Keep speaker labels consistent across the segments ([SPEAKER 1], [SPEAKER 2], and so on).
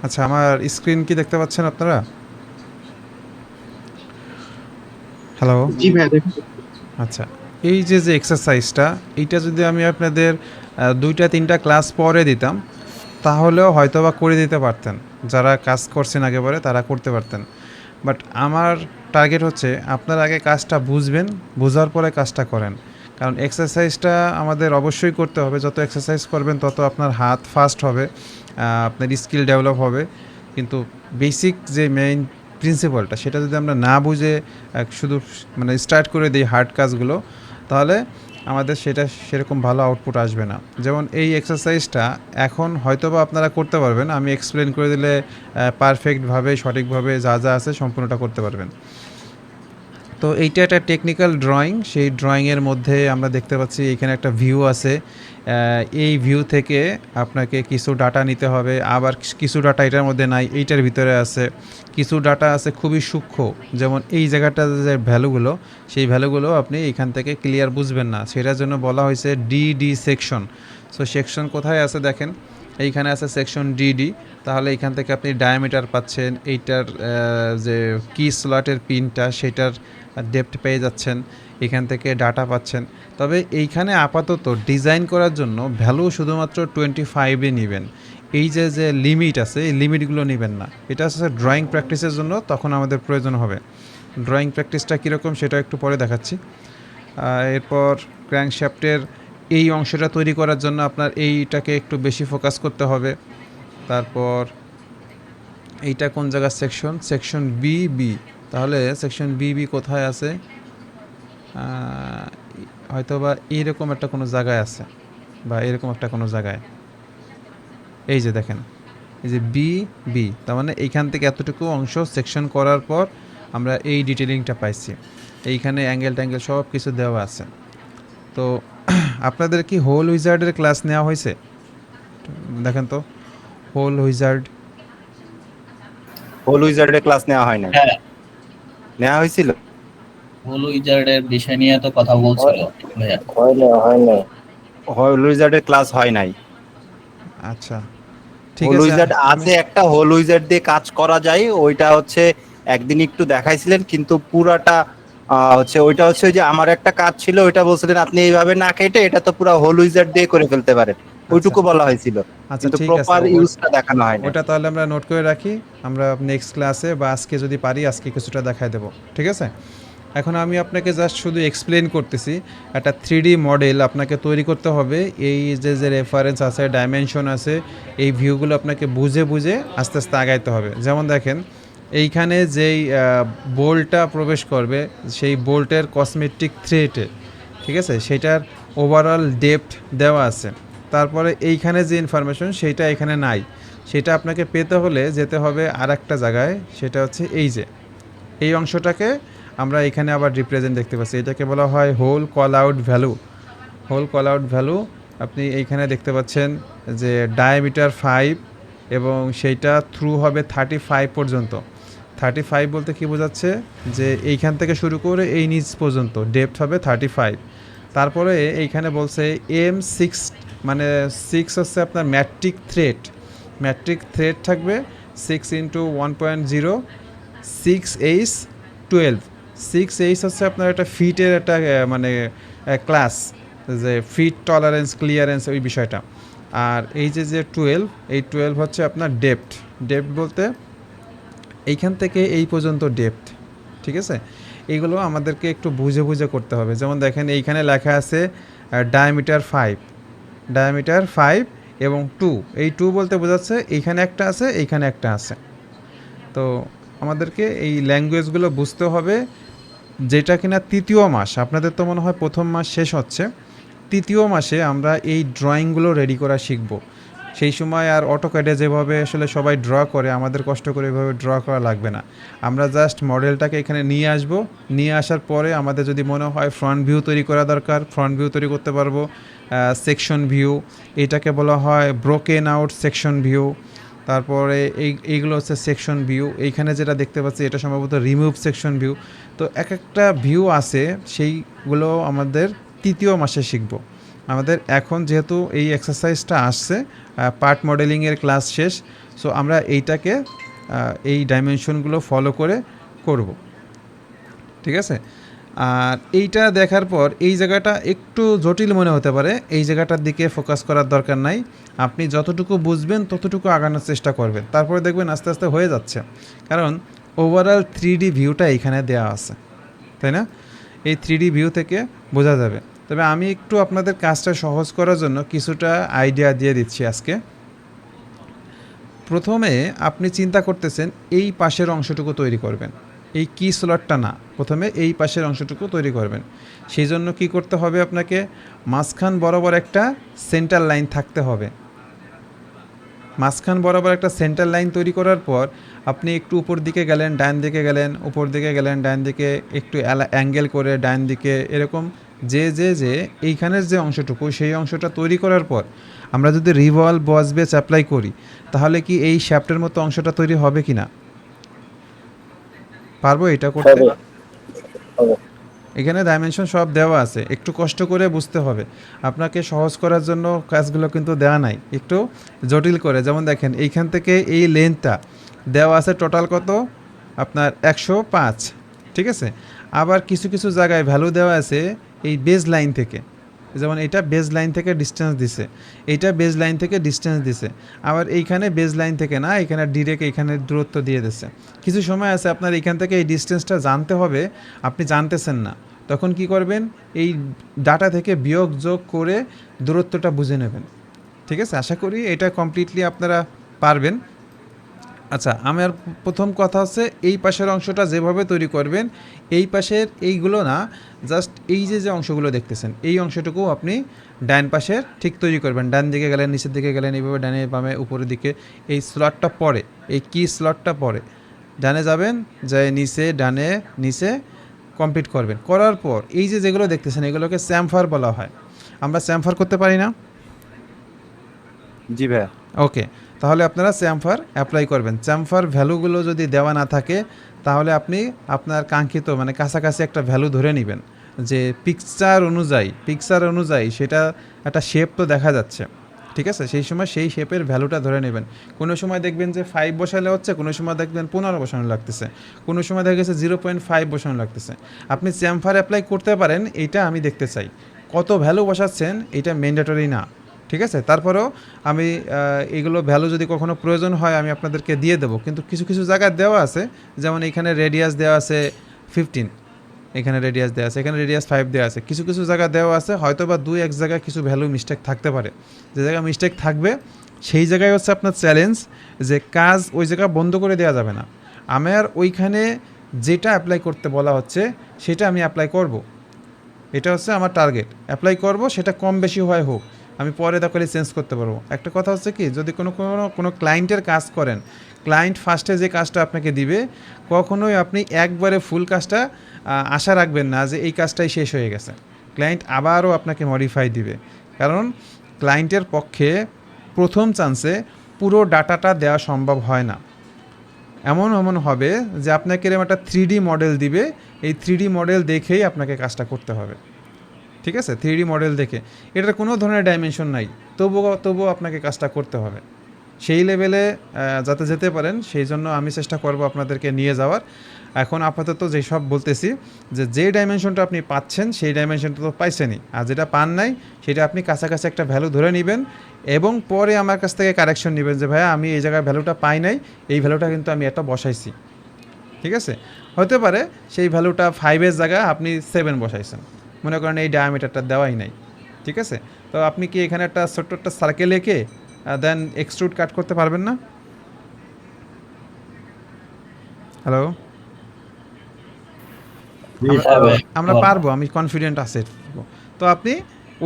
[SPEAKER 1] আচ্ছা, আমার স্ক্রিন কি দেখতে পাচ্ছেন আপনারা? হ্যালো?
[SPEAKER 2] জি ভাইয়া দেখুন।
[SPEAKER 1] আচ্ছা। এই যে এক্সারসাইজটা, এইটা যদি আমি আপনাদের ২ টা ৩ টা ক্লাস পরে দিতাম, তাহলেও হয়তোবা করে দিতে পারতেন। যারা কাজ করছেন একেবারে তারা করতে পারতেন। বাট আমার টার্গেট হচ্ছে আপনারা আগে কাজটা বুঝবেন, বুঝার পরে কাজটা করেন। কারণ এক্সারসাইজটা আমাদের অবশ্যই করতে হবে। যত এক্সারসাইজ করবেন তত আপনার হাত ফাস্ট হবে, আপনার স্কিল ডেভেলপ হবে। কিন্তু বেসিক যে মেইন প্রিন্সিপালটা সেটা যদি আমরা না বুঝে শুধু মানে স্টার্ট করে দিই হার্ড কাজগুলো, তাহলে আমাদের সেটা সেরকম ভালো আউটপুট আসবে না। যেমন এই এক্সারসাইজটা এখন হয়তোবা আপনারা করতে পারবেন, আমি এক্সপ্লেন করে দিলে পারফেক্টভাবে সঠিকভাবে যা যা আছে সম্পূর্ণটা করতে পারবেন। তো এইটা একটা টেকনিক্যাল ড্রয়িং, সেই ড্রয়িংয়ের মধ্যে আমরা দেখতে পাচ্ছি এখানে একটা ভিউ আছে। এই ভিউ থেকে আপনাকে কিছু ডাটা নিতে হবে, আবার কিছু ডাটা এটার মধ্যে নাই, এইটার ভিতরে আছে। কিছু ডাটা আছে খুবই সূক্ষ্ম, যেমন এই জায়গাটার যে ভ্যালুগুলো, সেই ভ্যালুগুলো আপনি এখান থেকে ক্লিয়ার বুঝবেন না, সেটার জন্য বলা হয়েছে ডিডি সেকশন। সো সেকশন কোথায় আছে দেখেন, এইখানে আছে সেকশন ডিডি। তাহলে এইখান থেকে আপনি ডায়ামিটার পাচ্ছেন, এইটার যে কি স্লটের পিনটা সেটার ডেপ্থ পেয়ে যাচ্ছেন, এখান থেকে ডাটা পাচ্ছেন। তবে এইখানে আপাতত ডিজাইন করার জন্য ভ্যালু শুধুমাত্র 25-এ নেবেন। এই যে লিমিট আছে, এই লিমিটগুলো নেবেন না। এটা হচ্ছে ড্রয়িং প্র্যাকটিসের জন্য, তখন আমাদের প্রয়োজন হবে। ড্রয়িং প্র্যাকটিসটা কীরকম সেটা একটু পরে দেখাচ্ছি। এরপর ক্র্যাঙ্কশ্যাফটের এই অংশটা তৈরি করার জন্য আপনার এইটাকে একটু বেশি ফোকাস করতে হবে। তারপর এইটা কোন জায়গার সেকশন, সেকশন বি বি। তাহলে সেকশন বি বি কোথায় আছে? হয়তো বা এইরকম একটা কোনো জায়গায় আছে, বা এরকম একটা কোনো জায়গায়। এই যে দেখেন, এই যে বি বি, তার মানে এইখান থেকে এতটুকু অংশ সেকশন করার পর আমরা এই ডিটেলিংটা পাইছি। এইখানে অ্যাঙ্গেল ট্যাঙ্গেল সব কিছু দেওয়া আছে। তো আপনাদের কি হোল উইজার্ডের ক্লাস নেওয়া হয়েছে? দেখেন তো, হোল উইজার্ড।
[SPEAKER 2] হোল উইজার্ডের ক্লাস নেওয়া হয় নাই।
[SPEAKER 3] হ্যাঁ,
[SPEAKER 2] নেওয়া হয়েছিল?
[SPEAKER 3] হোল উইজার্ডের বিষয় নিয়ে তো কথা বলছিল ভাইয়া।
[SPEAKER 2] হোল উইজার্ডের ক্লাস হয় নাই।
[SPEAKER 1] আচ্ছা, ঠিক
[SPEAKER 2] হোল
[SPEAKER 1] আছে।
[SPEAKER 2] উইজার্ড
[SPEAKER 1] আমি
[SPEAKER 2] আছে একটা, হোল উইজার্ড দিয়ে কাজ করা যায়, ওইটা হচ্ছে একদিন একটু দেখাইছিলেন, কিন্তু পুরাটা হচ্ছে ওইটা হচ্ছে ওই যে আমার একটা কাজ ছিল, ওইটা বলছিলেন আপনি এইভাবে না কেটে এটা তো পুরো হোল উইজার্ড দিয়ে করে ফেলতে পারেন,
[SPEAKER 1] আচ্ছা,
[SPEAKER 2] ওইটুকু বলা হয়েছিল,
[SPEAKER 1] আচ্ছা,
[SPEAKER 2] কিন্তু
[SPEAKER 1] ঠিক আছে।
[SPEAKER 2] প্রপার ইউজটা দেখানো হয় নাই।
[SPEAKER 1] ওটা তাহলে আমরা নোট করে রাখি। আমরা নেক্সট ক্লাসে বা আজকে যদি পারি আজকে কিছুটা দেখায় দেবো, ঠিক আছে? এখন আমি আপনাকে জাস্ট শুধু এক্সপ্লেন করতেছি। একটা 3D মডেল আপনাকে তৈরি করতে হবে। এই যে রেফারেন্স আছে, ডাইমেনশন আছে, এই ভিউগুলো আপনাকে বুঝে বুঝে আস্তে আস্তে আগাইতে হবে। যেমন দেখেন, এইখানে যেই বোল্টটা প্রবেশ করবে, সেই বোল্টের কসমেটিক থ্রেটে, ঠিক আছে, সেটার ওভারঅল ডেপথ দেওয়া আছে। তারপরে এইখানে যে ইনফরমেশন সেইটা এখানে নাই, সেটা আপনাকে পেতে হলে যেতে হবে আর একটা জায়গায়, সেটা হচ্ছে এই যে এই অংশটাকে আমরা এখানে আবার রিপ্রেজেন্ট দেখতে পাচ্ছি, এটাকে বলা হয় hole call out value. Hole call out value আপনি এইখানে দেখতে পাচ্ছেন যে ডায়ামিটার 5, এবং সেইটা থ্রু হবে 35 পর্যন্ত। 35 বলতে কী বোঝাচ্ছে, যে এইখান থেকে শুরু করে এই নিচ পর্যন্ত ডেপথ হবে 35। তারপরে এইখানে বলছে M6, মানে 6 হচ্ছে আপনার ম্যাট্রিক থ্রেড। ম্যাট্রিক থ্রেড থাকবে 6 × 1.0, 6H12। 6H হচ্ছে আপনার একটা ফিটের একটা মানে ক্লাস, যে ফিট টলারেন্স ক্লিয়ারেন্স ওই বিষয়টা। আর এই যে 12, এই 12 হচ্ছে আপনার ডেপথ। ডেপথ বলতে এইখান থেকে এই পর্যন্ত ডেপথ, ঠিক আছে? এইগুলো আমাদেরকে একটু বুঝে বুঝে করতে হবে। যেমন দেখেন এইখানে লেখা আছে ডায়ামিটার 5, ডায়ামিটার 5 এবং 2। এই 2 বলতে বোঝাচ্ছে এইখানে একটা আছে, এইখানে একটা আছে। তো আমাদেরকে এই ল্যাঙ্গুয়েজগুলো বুঝতে হবে, যেটা কিনা তৃতীয় মাস, আপনাদের তো মনে হয় প্রথম মাস শেষ হচ্ছে, তৃতীয় মাসে আমরা এই ড্রয়িংগুলো রেডি করা শিখব। সেই সময় আর অটোক্যাডে যেভাবে আসলে সবাই ড্র করে, আমাদের কষ্ট করে এভাবে ড্র করা লাগবে না। আমরা জাস্ট মডেলটাকে এখানে নিয়ে আসব। নিয়ে আসার পরে আমাদের যদি মনে হয় ফ্রন্ট ভিউ তৈরি করা দরকার, ফ্রন্ট ভিউ তৈরি করতে পারবো। সেকশন ভিউ, এটাকে বলা হয় ব্রোকেন আউট সেকশন ভিউ। তারপরে এইগুলো হচ্ছে সেকশন ভিউ। এইখানে যেটা দেখতে পাচ্ছি এটা সম্ভবত রিমুভ সেকশন ভিউ। তো এক একটা ভিউ আছে, সেইগুলো আমাদের তৃতীয় মাসে শিখব। আমাদের এখন যেহেতু এই এক্সারসাইজটা আসছে, পার্ট মডেলিংয়ের ক্লাস শেষ, সো আমরা এইটাকে এই ডাইমেনশনগুলো ফলো করে করব, ঠিক আছে। আর এইটা দেখার পর এই জায়গাটা একটু জটিল মনে হতে পারে, এই জায়গাটার দিকে ফোকাস করার দরকার নাই। আপনি যতটুকু বুঝবেন ততটুকু আগানোর চেষ্টা করবেন, তারপরে দেখবেন আস্তে আস্তে হয়ে যাচ্ছে, কারণ ওভারঅল 3D ভিউটা এইখানে দেওয়া আছে, তাই না? এই 3D ভিউ থেকে বোঝা যাবে। তবে আমি একটু আপনাদের কাজটা সহজ করার জন্য কিছুটা আইডিয়া দিয়ে দিচ্ছি আজকে। প্রথমে আপনি চিন্তা করতেছেন এই পাশের অংশটুকু তৈরি করবেন, এই কি স্লটটা না, প্রথমে এই পাশের অংশটুকু তৈরি করবেন। সেই জন্য কী করতে হবে, আপনাকে মাঝখান বরাবর একটা সেন্টার লাইন থাকতে হবে। মাঝখান বরাবর একটা সেন্টার লাইন তৈরি করার পর আপনি একটু উপর দিকে গেলেন, ডান দিকে গেলেন, উপর দিকে গেলেন, ডান দিকে, একটু অ্যাঙ্গেল করে ডান দিকে, এরকম যে এইখানের যে অংশটুকু সেই অংশটা তৈরি করার পর আমরা যদি রিভলভ বস বেস অ্যাপ্লাই করি, তাহলে কি এই শ্যাফটের মতো অংশটা তৈরি হবে কি না? পারবো এটা করতে? এখানে ডাইমেনশন সব দেওয়া আছে, একটু কষ্ট করে বুঝতে হবে। আপনাকে সহজ করার জন্য কাজগুলো কিন্তু দেওয়া নাই, একটু জটিল করে। যেমন দেখেন এইখান থেকে এই লেন্থটা দেওয়া আছে টোটাল কত, আপনার 105, ঠিক আছে। আবার কিছু কিছু জায়গায় ভ্যালু দেওয়া আছে এই বেজ লাইন থেকে, যেমন এটা বেজ লাইন থেকে ডিস্টেন্স দিছে, এইটা বেজ লাইন থেকে ডিস্টেন্স দিছে। আবার এইখানে বেজ লাইন থেকে না, এখানে ডিরেক্ট এইখানে দূরত্ব দিয়ে দিচ্ছে। কিছু সময় আছে আপনার এইখান থেকে এই ডিস্টেন্সটা জানতে হবে, আপনি জানতেছেন না, তখন কি করবেন, এই ডাটা থেকে বিয়োগ যোগ করে দূরত্বটা বুঝে নেবেন, ঠিক আছে। আশা করি এটা কমপ্লিটলি আপনারা পারবেন। আচ্ছা, আমার প্রথম কথা হচ্ছে এই পাশের অংশটা যেভাবে তৈরি করবেন, এই পাশের এইগুলো না, জাস্ট এই যে অংশগুলো দেখতেছেন এই অংশটুকু আপনি ডান পাশের ঠিক তৈরি করবেন। ডান দিকে গেলেন, নিচের দিকে গেলেন, এইভাবে ডানে বামে উপরের দিকে এই স্লটটা পড়ে, এই কি স্লটটা পড়ে, ডানে যাবেন, যায় নিচে, ডানে নিচে কমপ্লিট করবেন। করার পর এই যেগুলো দেখতেছেন এগুলোকে চ্যামফার বলা হয়। আমরা চ্যামফার করতে পারি না?
[SPEAKER 2] জি ভাইয়া।
[SPEAKER 1] ওকে, তাহলে আপনারা চ্যামফার অ্যাপ্লাই করবেন। চ্যামফার ভ্যালুগুলো যদি দেওয়া না থাকে তাহলে আপনি আপনার কাঙ্ক্ষিত মানে কাছাকাছি একটা ভ্যালু ধরে নেবেন, যে পিকচার অনুযায়ী সেটা একটা শেপ তো দেখা যাচ্ছে, ঠিক আছে। সেই সময় সেই শেপের ভ্যালুটা ধরে নেবেন। কোনো সময় দেখবেন যে 5 বসালে হচ্ছে, কোনো সময় দেখবেন 15 বসানো লাগতেছে, কোনো সময় দেখা গেছে 0.5 বসানো লাগতেছে। আপনি চ্যামফার অ্যাপ্লাই করতে পারেন, এইটা আমি দেখতে চাই। কত ভ্যালু বসাচ্ছেন এটা ম্যান্ডেটরি না, ঠিক আছে। তারপরেও আমি এগুলো ভ্যালু যদি কখনো প্রয়োজন হয় আমি আপনাদেরকে দিয়ে দেবো, কিন্তু কিছু কিছু জায়গায় দেওয়া আছে, যেমন এখানে রেডিয়াস দেওয়া আছে 15, এখানে রেডিয়াস দেওয়া আছে, এখানে রেডিয়াস 5 দেওয়া আছে, কিছু কিছু জায়গা দেওয়া আছে, হয়তো বা 2-1 জায়গায় কিছু ভ্যালু মিস্টেক থাকতে পারে। যে জায়গায় মিস্টেক থাকবে সেই জায়গায় হচ্ছে আপনার চ্যালেঞ্জ, যে কাজ ওই জায়গা বন্ধ করে দেওয়া যাবে না। আমার ওইখানে যেটা অ্যাপ্লাই করতে বলা হচ্ছে সেটা আমি অ্যাপ্লাই করব, এটা হচ্ছে আমার টার্গেট। অ্যাপ্লাই করব, সেটা কম বেশি হয় হোক, আমি পরে তাহলে চেঞ্জ করতে পারবো। একটা কথা হচ্ছে কি, যদি কোনো ক্লায়েন্টের কাজ করেন, ক্লায়েন্ট ফার্স্টে যে কাজটা আপনাকে দিবে, কখনোই আপনি একবারে ফুল কাজটা আশা রাখবেন না যে এই কাজটাই শেষ হয়ে গেছে। ক্লায়েন্ট আবারও আপনাকে মডিফাই দিবে, কারণ ক্লায়েন্টের পক্ষে প্রথম চান্সে পুরো ডাটাটা দেওয়া সম্ভব হয় না। এমন হবে যে আপনাকে এরকম একটা 3D মডেল দিবে, এই 3D মডেল দেখেই আপনাকে কাজটা করতে হবে, ঠিক আছে। 3D মডেল দেখে, এটার কোনো ধরনের ডাইমেনশন নাই, তবুও আপনাকে কাজটা করতে হবে। সেই লেভেলে যাতে যেতে পারেন সেই জন্য আমি চেষ্টা করব আপনাদেরকে নিয়ে যাওয়ার। এখন আপাতত যেসব বলতেছি, যে ডাইমেনশনটা আপনি পাচ্ছেন সেই ডাইমেনশনটা তো পাইছেনই, আর যেটা পান নাই সেটা আপনি কাছাকাছি একটা ভ্যালু ধরে নেবেন, এবং পরে আমার কাছ থেকে কারেকশন নেবেন যে ভাইয়া আমি এই জায়গায় ভ্যালুটা পাই নাই, এই ভ্যালুটা কিন্তু আমি এটা বসাইছি, ঠিক আছে। হতে পারে সেই ভ্যালুটা 5-এর জায়গায় আপনি 7 বসাইছেন, মনে করেন এই ডায়ামিটারটা দেওয়াই নাই, ঠিক আছে। তো আপনি কি এখানে একটা ছোট্ট একটা সার্কেল এঁকে দেন এক্সট্রুড কাট করতে পারবেন না? হ্যালো, আমরা পারবো, আমি কনফিডেন্ট আছি। তো আপনি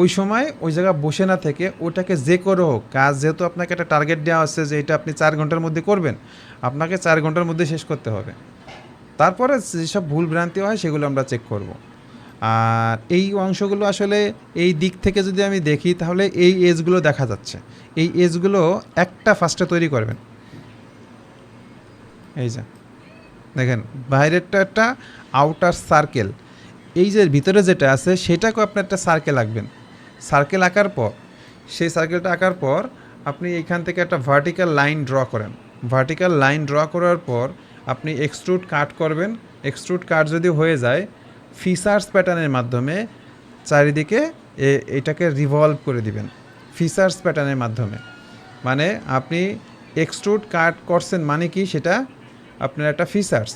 [SPEAKER 1] ওই সময় ওই জায়গা বসে না থেকে ওটাকে যে করে হোক কাজ, যেহেতু আপনাকে একটা টার্গেট দেওয়া হচ্ছে যে এটা আপনি 4 ঘন্টার মধ্যে করবেন, আপনাকে 4 ঘন্টার মধ্যে শেষ করতে হবে। তারপরে যেসব ভুল ভ্রান্তি হয় সেগুলো আমরা চেক করব। আর এই অংশগুলো আসলে এই দিক থেকে যদি আমি দেখি তাহলে এই এজগুলো দেখা যাচ্ছে, এই এজগুলো একটা ফার্স্টে তৈরি করবেন। এই যে দেখেন বাইরেরটা একটা আউটার সার্কেল, এই যে ভিতরে যেটা আছে সেটাকেও আপনি একটা সার্কেল আঁকবেন। সার্কেল আঁকার পর সেই সার্কেলটা আঁকার পর আপনি এইখান থেকে একটা ভার্টিক্যাল লাইন ড্র করেন। ভার্টিক্যাল লাইন ড্র করার পর আপনি এক্সট্রুড কাট করবেন। এক্সট্রুড কাট যদি হয়ে যায় ফিচার্স প্যাটার্নের মাধ্যমে চারিদিকে এটাকে রিভলভ করে দিবেন ফিচার্স প্যাটার্নের মাধ্যমে। মানে আপনি এক্সট্রুড কাট করছেন মানে কি, সেটা আপনার একটা ফিচার্স।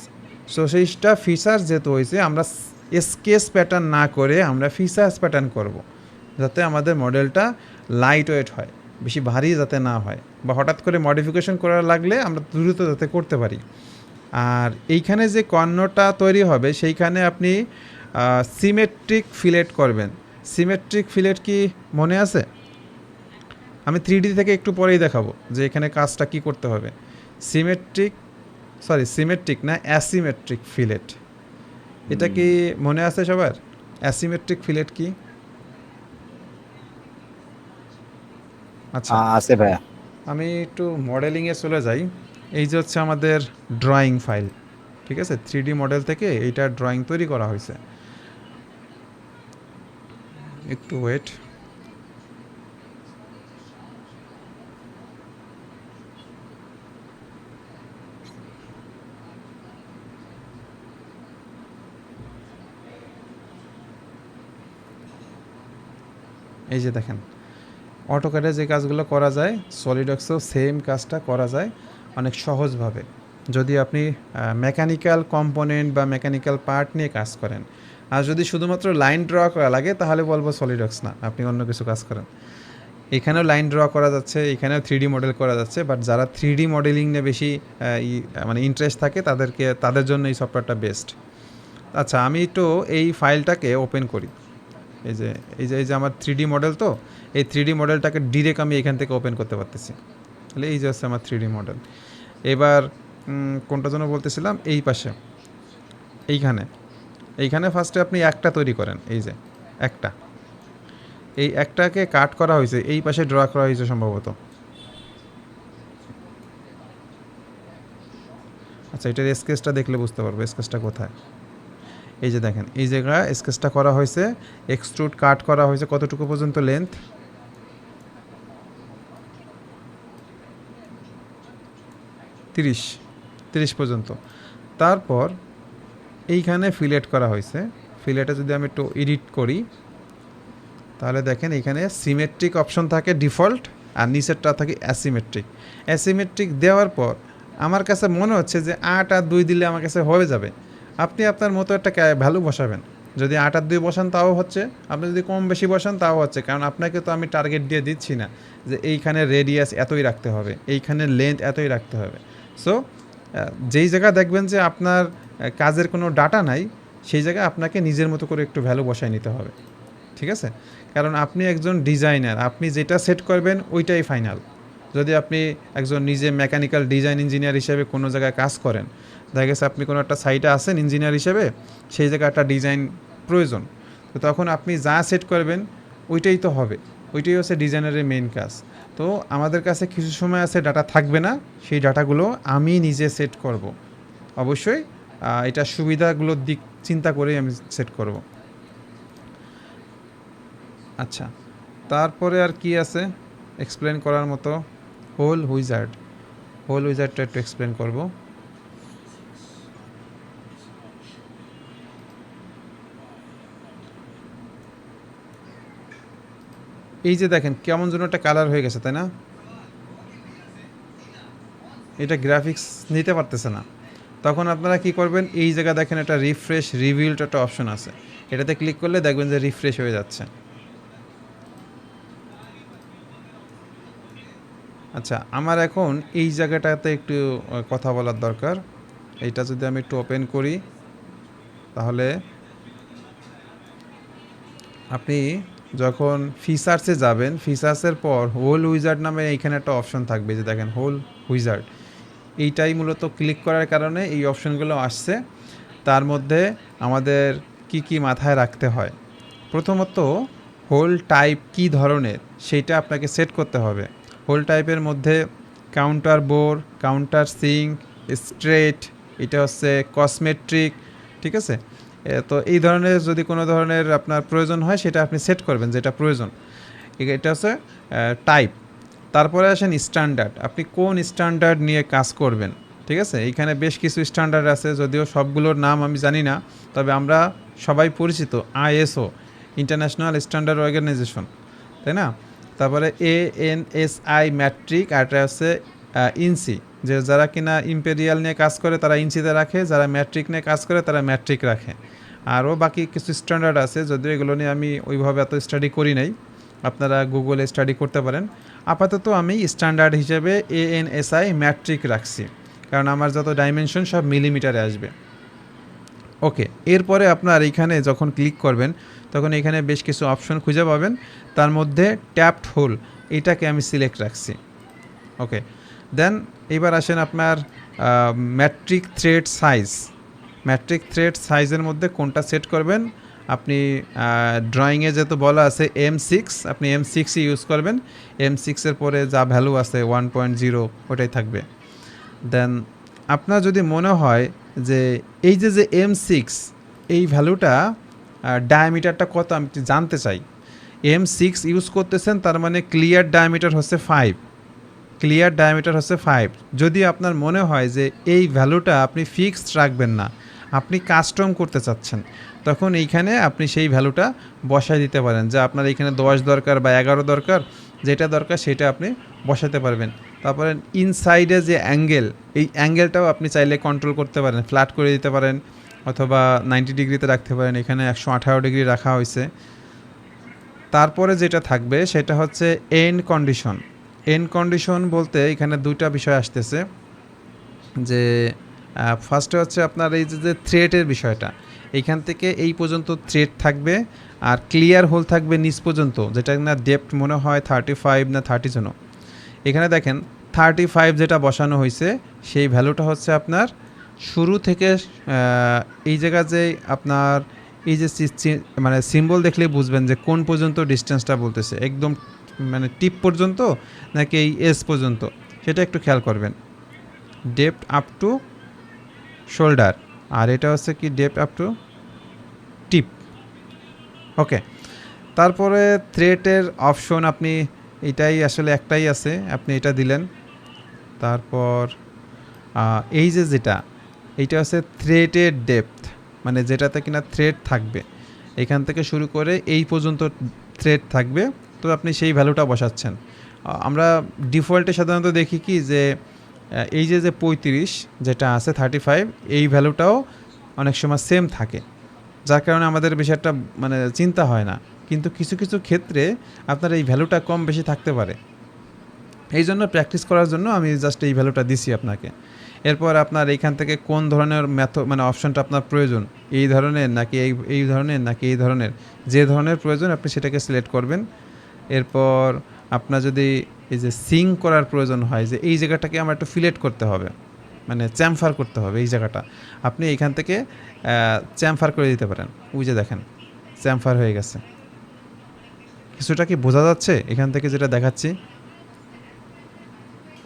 [SPEAKER 1] সো সেইটা ফিচার্স যেহেতু হয়েছে, আমরা স্কেচ প্যাটার্ন না করে আমরা ফিচার্স প্যাটার্ন করব, যাতে আমাদের মডেলটা লাইট ওয়েট হয়, বেশি ভারী যাতে না হয়, বা হঠাৎ করে মডিফিকেশন করা লাগলে আমরা দ্রুত যাতে করতে পারি। আর এইখানে যে কর্ণটা তৈরি হবে সেইখানে আপনি সিমেট্রিক ফিলেট করবেন। সিমেট্রিক ফিলেট কি মনে আছে? আমি 3D থেকে একটু পরেই দেখাবো যে এখানে কাজটা কি করতে হবে। সিমেট্রিক না, অ্যাসিমেট্রিক ফিলেট, এটা কি মনে আছে সবার? অ্যাসিমেট্রিক ফিলেট কি? আচ্ছা,
[SPEAKER 2] আছে ভাইয়া।
[SPEAKER 1] আমি একটু মডেলিংয়ে চলে যাই। এই যে হচ্ছে আমাদের ড্রয়িং ফাইল, ঠিক আছে? 3D মডেল থেকে এইটা ড্রয়িং তৈরি করা হয়েছে। একটু ওয়েট। এই যে দেখেন, অটোক্যাডে যে কাজগুলো করা যায় সলিডওয়ার্কসেও সেম কাজটা করা যায় অনেক সহজভাবে, যদি আপনি মেকানিক্যাল কম্পোনেন্ট বা মেকানিক্যাল পার্ট নিয়ে কাজ করেন। আর যদি শুধুমাত্র লাইন ড্র করা লাগে তাহলে বলবো সলিডওয়ার্কস না, আপনি অন্য কিছু কাজ করেন। এখানেও লাইন ড্র করা যাচ্ছে, এখানেও 3D মডেল করা যাচ্ছে, বাট যারা 3D মডেলিং নিয়ে বেশি মানে ইন্টারেস্ট থাকে তাদের জন্য এই সফটওয়্যারটা বেস্ট। আচ্ছা, আমি একটু এই ফাইলটাকে ওপেন করি। এই যে আমার 3D মডেল, তো এই 3D মডেলটাকে ডিরেক্ট আমি এখান থেকে ওপেন করতে পারতেছি। তাহলে এই যে হচ্ছে আমার 3D মডেল। এবার কোনটা যেন বলতেছিলাম, এই পাশে এইখানে ফার্স্টে আপনি একটা তৈরি করেন। এই যে এই একটাকে কাট করা হয়েছে, এই পাশে ড্র করা হয়েছে সম্ভবত। আচ্ছা, এটার স্কেচটা দেখলে বুঝতে পারবো স্কেচটা কোথায়। এই যে দেখেন, এই জায়গায় স্কেচটা করা হয়েছে, এক্সট্রুড কাট করা হয়েছে কতটুকু পর্যন্ত লেন্থ, 30 পর্যন্ত। তারপর এইখানে ফিলেট করা হয়েছে। ফিলেটে যদি আমি একটু এডিট করি তাহলে দেখেন এখানে সিমেট্রিক অপশন থাকে ডিফল্ট, আর নিচেরটা থাকে অ্যাসিমেট্রিক। অ্যাসিমেট্রিক দেওয়ার পর আমার কাছে মনে হচ্ছে যে 8 আর 2 দিলে আমার কাছে হয়ে যাবে। আপনি আপনার মতো একটা ভ্যালু বসাবেন। যদি 8 আর 2 বসান তাও হচ্ছে, আপনি যদি কম বেশি বসান তাও হচ্ছে, কারণ আপনাকে তো আমি টার্গেট দিয়ে দিচ্ছি না যে এইখানে রেডিয়াস এতই রাখতে হবে, এইখানে লেন্থ এতই রাখতে হবে। সো যেই জায়গা দেখবেন যে আপনার কাজের কোনো ডাটা নাই, সেই জায়গায় আপনাকে নিজের মতো করে একটু ভ্যালু বসায় নিতে হবে, ঠিক আছে? কারণ আপনি একজন ডিজাইনার, আপনি যেটা সেট করবেন ওইটাই ফাইনাল। যদি আপনি একজন নিজে মেকানিক্যাল ডিজাইন ইঞ্জিনিয়ার হিসেবে কোনো জায়গায় কাজ করেন, দেখা গেছে আপনি কোনো একটা সাইটে আছেন ইঞ্জিনিয়ার হিসেবে, সেই জায়গায় একটা ডিজাইন প্রয়োজন, তো তখন আপনি যা সেট করবেন ওইটাই তো হবে, ওইটাই হচ্ছে ডিজাইনারের মেইন কাজ। তো আমাদের কাছে কিছু সময় আছে ডাটা থাকবে না, সেই ডাটাগুলো আমি নিজে সেট করব। অবশ্যই এটা সুবিধাগুলোর দিক চিন্তা করেই আমি সেট করব। আচ্ছা, তারপরে আর কি আছে এক্সপ্লেন করার মতো? হোল উইজার্ডটা একটু এক্সপ্লেন করব। এই যে দেখেন কেমন যেন একটা কালার হয়ে গেছে, তাই না? এটা গ্রাফিক্স নিতে পারতেছে না। তখন আপনারা কি করবেন, এই জায়গা দেখেন একটা রিফ্রেশ রিভিল্ড একটা অপশন আছে, এটাতে ক্লিক করলে দেখবেন যে রিফ্রেশ হয়ে যাচ্ছে। আচ্ছা, আমার এখন এই জায়গাটাতে একটু কথা বলার দরকার। এইটা যদি আমি একটু ওপেন করি তাহলে আপনি যখন ফিচার্সে যাবেন, ফিচার্সের পর হোল উইজার্ড নামে এইখানে একটা অপশন থাকবে, যে দেখেন হোল উইজার্ড। এইটাই মূলত ক্লিক করার কারণে এই অপশনগুলো আসছে। তার মধ্যে আমাদের কি কি মাথায় রাখতে হয়, প্রথমত হোল টাইপ কি ধরনের সেইটা আপনাকে সেট করতে হবে। হোল টাইপের মধ্যে counter bore, counter sink, straight, এটা হচ্ছে কসমেট্রিক, ঠিক আছে? তো এই ধরনের যদি কোনো ধরনের আপনার প্রয়োজন হয় সেটা আপনি সেট করবেন যেটা প্রয়োজন। এটা হচ্ছে টাইপ। তারপরে আসেন স্ট্যান্ডার্ড, আপনি কোন স্ট্যান্ডার্ড নিয়ে কাজ করবেন। ঠিক আছে, এইখানে বেশ কিছু স্ট্যান্ডার্ড আছে, যদিও সবগুলোর নাম আমি জানি না, তবে আমরা সবাই পরিচিত আইএসও, ইন্টারন্যাশনাল স্ট্যান্ডার্ড অর্গানাইজেশন, তাই না? তারপরে ANSI ম্যাট্রিক, আর এটা হচ্ছে ইনসি, যে যারা কিনা ইম্পেরিয়াল নিয়ে কাজ করে তারা ইনসিতে রাখে, যারা ম্যাট্রিক নিয়ে কাজ করে তারা ম্যাট্রিক রাখে। আরও বাকি কিছু স্ট্যান্ডার্ড আছে, যদিও এগুলো নিয়ে আমি ওইভাবে এত স্টাডি করি নাই, আপনারা গুগলে স্টাডি করতে পারেন। আপাতত আমি স্ট্যান্ডার্ড হিসেবে ANSI ম্যাট্রিক রাখছি, কারণ আমার যত ডাইমেনশন সব মিলিমিটারে আসবে। ওকে, এরপরে আপনার এইখানে যখন ক্লিক করবেন তখন এখানে বেশ কিছু অপশন খুঁজে পাবেন, তার মধ্যে ট্যাপড হোল এটাকে আমি সিলেক্ট রাখছি। ওকে, দেন এবার আসেন আপনার matric thread size. Matric thread সাইজের মধ্যে কোনটা সেট করবেন আপনি, ড্রয়িংয়ে যেহেতু বলা আছে M6, আপনি M6ই ইউজ করবেন। M6-এর পরে যা ভ্যালু আছে 1.0 ওটাই থাকবে। দেন আপনার যদি মনে হয় যে এই যে M6 এই ভ্যালুটা ডায়ামিটারটা কত আমি জানতে চাই, M6 ইউজ করতেছেন, তার মানে ক্লিয়ার ডায়ামিটার হচ্ছে 5, ক্লিয়ার ডায়ামিটার হচ্ছে 5। যদি আপনার মনে হয় যে এই ভ্যালুটা আপনি ফিক্সড রাখবেন না, আপনি কাস্টম করতে চাচ্ছেন, তখন এইখানে আপনি সেই ভ্যালুটা বসায় দিতে পারেন, যে আপনার এইখানে 10 দরকার বা 11 দরকার, যেটা দরকার সেটা আপনি বসাতে পারবেন। তারপরে ইনসাইডে যে অ্যাঙ্গেল, এই অ্যাঙ্গেলটাও আপনি চাইলে কন্ট্রোল করতে পারেন, ফ্ল্যাট করে দিতে পারেন অথবা 90 ডিগ্রিতে রাখতে পারেন, এখানে 118 ডিগ্রি রাখা হয়েছে। তারপরে যেটা থাকবে সেটা হচ্ছে এন্ড কন্ডিশন। এন্ড কন্ডিশন বলতে এখানে দুইটা বিষয় আসতেছে, যে ফার্স্টে হচ্ছে আপনার এই যে থ্রেডের বিষয়টা, এইখান থেকে এই পর্যন্ত থ্রেড থাকবে, আর ক্লিয়ার হোল থাকবে নিচ পর্যন্ত, যেটা না ডেপথ মনে হয় 35 না 30 জন। এখানে দেখেন 35 যেটা বসানো হয়েছে সেই ভ্যালুটা হচ্ছে আপনার শুরু থেকে এই জায়গা যে আপনার এই যে মানে সিম্বল দেখলেই বুঝবেন যে কোন পর্যন্ত ডিস্টেন্সটা বলতেছে, একদম মানে টিপ পর্যন্ত নাকি এই এস পর্যন্ত, সেটা একটু খেয়াল করবেন। ডেপথ আপ টু শোল্ডার, আর এটা হচ্ছে কি ডেপথ আপ টু টিপ। ওকে, তারপরে থ্রেডের অপশন আপনি এটাই আসলে একটাই আছে, আপনি এটা দিলেন। তারপর এই যে যেটা এইটা হচ্ছে থ্রেডের ডেপথ, মানে যেটাতে কিনা থ্রেড থাকবে, এখান থেকে শুরু করে এই পর্যন্ত থ্রেড থাকবে, তো আপনি সেই ভ্যালুটা বসাচ্ছেন। আমরা ডিফল্টে সাধারণত দেখি কি যে এই যে 35 যেটা আছে 35, এই ভ্যালুটাও অনেক সময় সেম থাকে, যার কারণে আমাদের বেশি একটা মানে চিন্তা হয় না, কিন্তু কিছু কিছু ক্ষেত্রে আপনার এই ভ্যালুটা কম বেশি থাকতে পারে। এই জন্য প্র্যাকটিস করার জন্য আমি জাস্ট এই ভ্যালুটা দিছি আপনাকে। এরপর আপনার এইখান থেকে কোন ধরনের মানে অপশনটা আপনার প্রয়োজন, এই ধরনের নাকি এই ধরনের নাকি এই ধরনের, যে ধরনের প্রয়োজন আপনি সেটাকে সিলেক্ট করবেন। এরপর আপনার যদি এই যে সিঙ্ক করার প্রয়োজন হয়, যে এই জায়গাটাকে আমার একটু ফিলেট করতে হবে, মানে চ্যামফার করতে হবে এই জায়গাটা, আপনি এইখান থেকে চ্যামফার করে দিতে পারেন। ওই যে দেখেন চ্যামফার হয়ে গেছে। কিছুটা কি বোঝা যাচ্ছে এখান থেকে যেটা দেখাচ্ছি?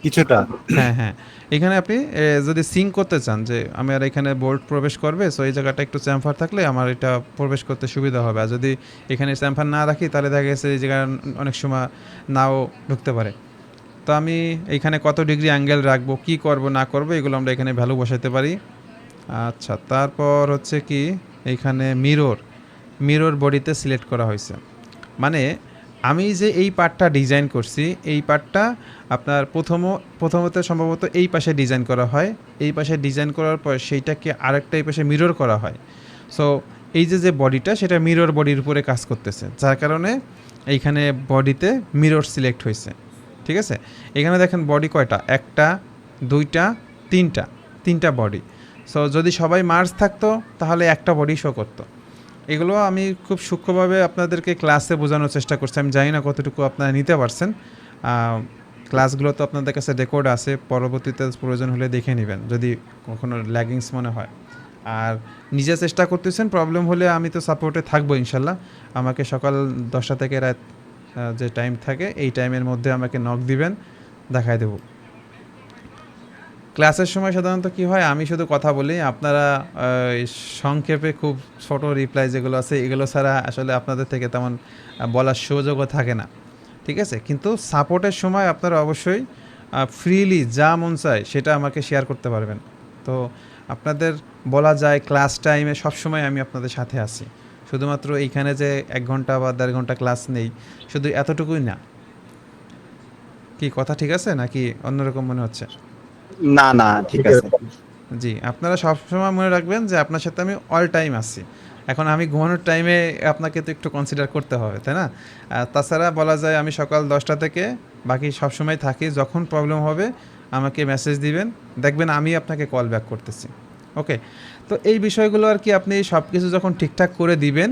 [SPEAKER 2] কিছুটা।
[SPEAKER 1] হ্যাঁ হ্যাঁ, এখানে আপনি যদি সিঙ্ক করতে চান যে আমার এখানে বোল্ট প্রবেশ করবে, সো এই জায়গাটা একটু চ্যামফার থাকলে আমার এটা প্রবেশ করতে সুবিধা হবে, আর যদি এখানে চ্যামফার না রাখি তাহলে দেখা গেছে এই জায়গা অনেক সময় নাও ঢুকতে পারে। তো আমি এইখানে কত ডিগ্রি অ্যাঙ্গেল রাখবো, কি করব না করব, এগুলো আমরা এখানে ভ্যালু বসাতে পারি। আচ্ছা, তারপর হচ্ছে কি এইখানে মিরর বডিতে সিলেক্ট করা হয়েছে, মানে আমি যে এই পার্টটা ডিজাইন করছি, এই পার্টটা আপনার প্রথমত সম্ভবত এই পাশে ডিজাইন করা হয়, এই পাশে ডিজাইন করার পর সেইটাকে আরেকটা এই পাশে মিরর করা হয়। সো এই যে বডিটা সেটা মিরর বডির উপরে কাজ করতেছে, যার কারণে এইখানে বডিতে মিরর সিলেক্ট হয়েছে। ঠিক আছে, এখানে দেখেন বডি কয়টা, একটা দুইটা তিনটা বডি। সো যদি সবাই মার্জ থাকতো তাহলে একটা বডি শো করতো। এগুলো আমি খুব সূক্ষ্মভাবে আপনাদেরকে ক্লাসে বোঝানোর চেষ্টা করছি, আমি জানি না কতটুকু আপনারা নিতে পারছেন। ক্লাসগুলো তো আপনাদের কাছে রেকর্ড আছে, পরবর্তীতে প্রয়োজন হলে দেখে নেবেন যদি কখনো ল্যাগিংস মনে হয়। আর নিজে চেষ্টা করতেছেন, প্রবলেম হলে আমি তো সাপোর্টে থাকবো ইনশাল্লাহ। আমাকে সকাল 10টা থেকে রাত যে টাইম থাকে এই টাইমের মধ্যে আমাকে নক দিবেন, দেখায় দেবো। ক্লাসের সময় সাধারণত কী হয়, আমি শুধু কথা বলি, আপনারা সংক্ষেপে খুব ছোট রিপ্লাই যেগুলো আছে এগুলো ছাড়া আসলে আপনাদের থেকে তেমন বলার সুযোগও থাকে না। ঠিক আছে, কিন্তু সাপোর্টের সময় আপনারা অবশ্যই ফ্রিলি যা মন চায় সেটা আমাকে শেয়ার করতে পারবেন। তো আপনাদের বলা যায় ক্লাস টাইমে সবসময় আমি আপনাদের সাথে আছি, শুধুমাত্র এইখানে যে 1 ঘন্টা বা 1.5 ঘন্টা ক্লাস নেই শুধু এতটুকুই না। কি কথা ঠিক আছে নাকি অন্যরকম মনে হচ্ছে?
[SPEAKER 2] না না, ঠিক আছে।
[SPEAKER 1] জি, আপনারা সবসময় মনে রাখবেন যে আপনার সাথে আমি অল টাইম আছি। এখন আমি ঘুমানোর টাইমে আপনাকে তো একটু কনসিডার করতে হবে, তাই না? তাছাড়া বলা যায় আমি সকাল 10টা থেকে বাকি সবসময় থাকি। যখন প্রবলেম হবে আমাকে মেসেজ দিবেন, দেখবেন আমি আপনাকে কল ব্যাক করতেছি। ওকে, তো এই বিষয়গুলো আর কি আপনি সব কিছু যখন ঠিকঠাক করে দিবেন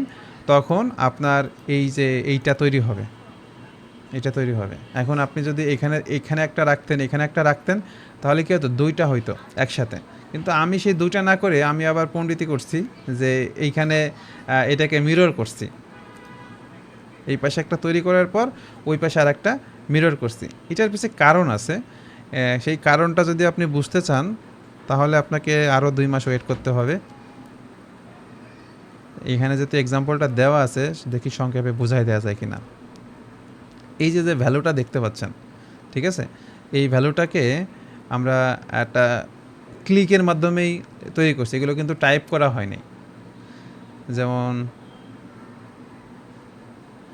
[SPEAKER 1] তখন আপনার এই যে এইটা তৈরি হবে, এটা তৈরি হবে। এখন আপনি যদি এখানে একটা রাখতেন, এখানে একটা রাখতেন, তাহলে কি হতো, দুইটা হইতো একসাথে। কিন্তু আমি সেই দুইটা না করে আমি আবার পণ্ডিতি করছি যে এইখানে এটাকে মিরর করছি। এই পাশে একটা তৈরি করার পর ওই পাশে আর একটা মিরর করছি। এটার পিছনে কারণ আছে। সেই কারণটা যদি আপনি বুঝতে চান তাহলে আপনাকে আরও 2 মাস ওয়েট করতে হবে। এখানে যেহেতু এক্সাম্পলটা দেওয়া আছে, দেখি সংক্ষেপে বোঝাই দেওয়া যায় কিনা। এই যে ভ্যালুটা দেখতে পাচ্ছেন, ঠিক আছে, এই ভ্যালুটাকে আমরা একটা ক্লিকের মাধ্যমেই তৈরি করছি, এগুলো কিন্তু টাইপ করা হয়নি। যেমন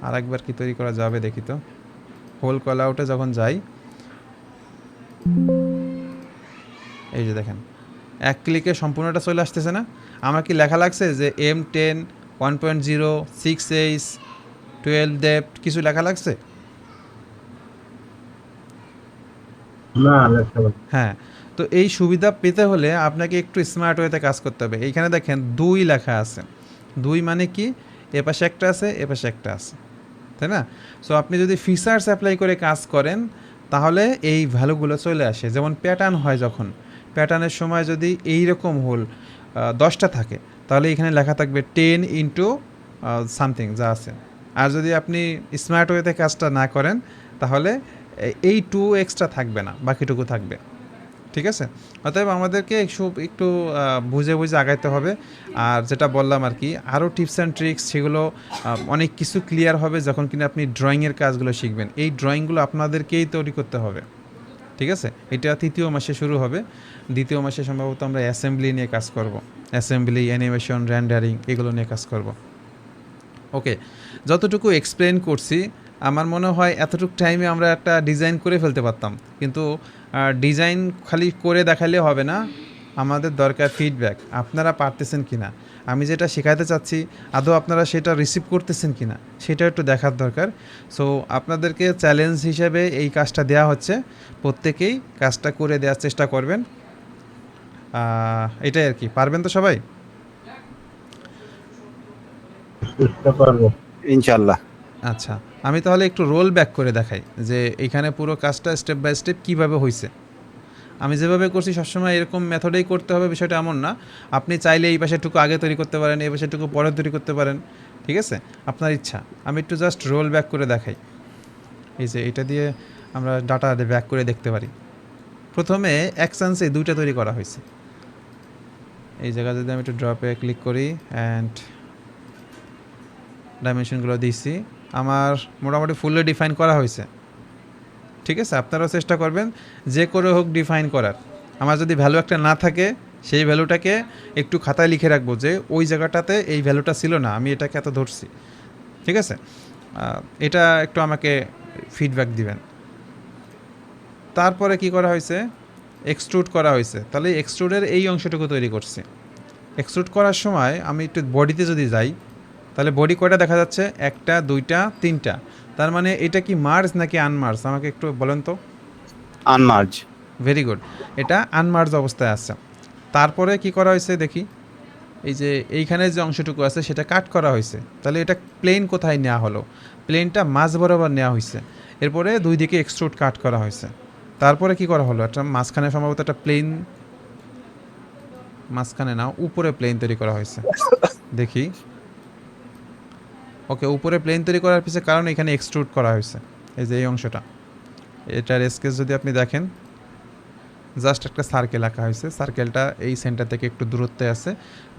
[SPEAKER 1] আরেকবার কি তৈরি করা যাবে দেখি তো। হোল কল আউটে যখন যাই, এই যে দেখেন এক ক্লিকে সম্পূর্ণটা চলে আসতেছে না? আমার কি লেখা লাগছে যে M10 1.0 6H 12 ডেপ্থ কিছু লেখা লাগছে?
[SPEAKER 4] না লেখা লাগবে।
[SPEAKER 1] হ্যাঁ, তো এই সুবিধা পেতে হলে আপনাকে একটু স্মার্ট ওয়েতে কাজ করতে হবে। এইখানে দেখেন 2 লেখা আছে। 2 মানে কি, এপাশে একটা আছে, এপাশে একটা আছে, তাই না? সো আপনি যদি ফিচার্স অ্যাপ্লাই করে কাজ করেন তাহলে এই ভ্যালুগুলো চলে আসে। যেমন প্যাটার্ন হয়, যখন প্যাটার্নের সময় যদি এইরকম হোল 10টা থাকে তাহলে এখানে লেখা থাকবে 10 ইন্টু সামথিং যা আছে। আর যদি আপনি স্মার্ট ওয়েতে কাজটা না করেন তাহলে এই 2 এক্সট্রা থাকবে না, বাকিটুকু থাকবে। ঠিক আছে, অতএব আমাদেরকে একটু বুঝে বুঝে আগাইতে হবে। আর যেটা বললাম আর কি, আরও টিপস অ্যান্ড ট্রিক্স, সেগুলো অনেক কিছু ক্লিয়ার হবে যখন কিনা আপনি ড্রয়িংয়ের কাজগুলো শিখবেন। এই ড্রয়িংগুলো আপনাদেরকেই তৈরি করতে হবে, ঠিক আছে? এটা 3য় মাসে শুরু হবে। 2য় মাসে সম্ভবত আমরা অ্যাসেম্বলি নিয়ে কাজ করব। অ্যাসেম্বলি, অ্যানিমেশন, রেন্ডারিং এগুলো নিয়ে কাজ করব। ওকে, যতটুকু এক্সপ্লেন করছি আমার মনে হয় এতটুকু টাইমে আমরা একটা ডিজাইন করে ফেলতে পারতাম। কিন্তু ডিজাইন খালি করে দেখালে হবে না, আমাদের দরকার ফিডব্যাক। আপনারা পারতেছেন কি না, আমি যেটা শেখাতে চাচ্ছি আদৌ আপনারা সেটা রিসিভ করতেছেন কি না সেটা একটু দেখার দরকার। সো আপনাদেরকে চ্যালেঞ্জ হিসেবে এই কাজটা দেওয়া হচ্ছে, প্রত্যেকেই কাজটা করে দেওয়ার চেষ্টা করবেন। এটাই আর কি, পারবেন তো সবাই?
[SPEAKER 4] চেষ্টা করবো।
[SPEAKER 2] ইনশাল্লাহ।
[SPEAKER 1] আচ্ছা, আমি তাহলে একটু রোল ব্যাক করে দেখাই যে এখানে পুরো কাজটা স্টেপ বাই স্টেপ কীভাবে হয়েছে। আমি যেভাবে করছি সবসময় এরকম মেথডেই করতে হবে বিষয়টা এমন না। আপনি চাইলে এই পাশেরটুকু আগে তৈরি করতে পারেন, এই পাশেরটুকু পরে তৈরি করতে পারেন, ঠিক আছে, আপনার ইচ্ছা। আমি একটু জাস্ট রোল ব্যাক করে দেখাই। এই যে এটা দিয়ে আমরা ডাটা ব্যাক করে দেখতে পারি। প্রথমে এক চান্সে 2টা তৈরি করা হয়েছে। এই জায়গায় যদি আমি একটু ড্রপে ক্লিক করি অ্যান্ড ডাইমেনশনগুলো দিয়েছি, আমার মোটামুটি ফুললি ডিফাইন করা হয়েছে, ঠিক আছে? আপনারাও চেষ্টা করবেন যে করে হোক ডিফাইন করার। আমার যদি ভ্যালু একটা না থাকে সেই ভ্যালুটাকে একটু খাতায় লিখে রাখবো যে ওই জায়গাটাতে এই ভ্যালুটা ছিল না, আমি এটাকে এত ধরছি, ঠিক আছে? এটা একটু আমাকে ফিডব্যাক দিবেন। তারপরে কি করা হয়েছে, এক্সট্রুড করা হয়েছে। তাহলে এক্সট্রুডের এই অংশটুকু তৈরি করছি। এক্সট্রুড করার সময় আমি একটু বডিতে যদি যাই তাহলে বডি কয়টা দেখা যাচ্ছে, 1টা 2টা 3টা। তার মানে এটা কি মার্জ নাকি আনমার্জ আমাকে একটু বলেন তো।
[SPEAKER 2] আনমার্জ।
[SPEAKER 1] ভেরি গুড, এটা আনমার্জ অবস্থায় আছে। তারপরে কি করা হয়েছে দেখি, এই যে এইখানে যে অংশটুকু আছে সেটা কাট করা হয়েছে। তাহলে এটা প্লেন কোথায় নেওয়া হলো, প্লেনটা মাঝ বরাবর নেওয়া হয়েছে। এরপরে 2 দিকে এক্সট্রুড কাট করা হয়েছে। তারপরে কি করা হলো, একটা মাঝখানে সম্ভবত একটা প্লেন, মাঝখানে না উপরে প্লেন তৈরি করা হয়েছে দেখি। ওকে, উপরে প্লেন তৈরি করার পিছনে কারণ এখানে এক্সট্রুড করা হয়েছে। এই যে এই অংশটা, এটার স্কেচ যদি আপনি দেখেন, জাস্ট একটা সার্কেল আঁকা হয়েছে। সার্কেলটা এই সেন্টার থেকে একটু দূরত্বে আছে,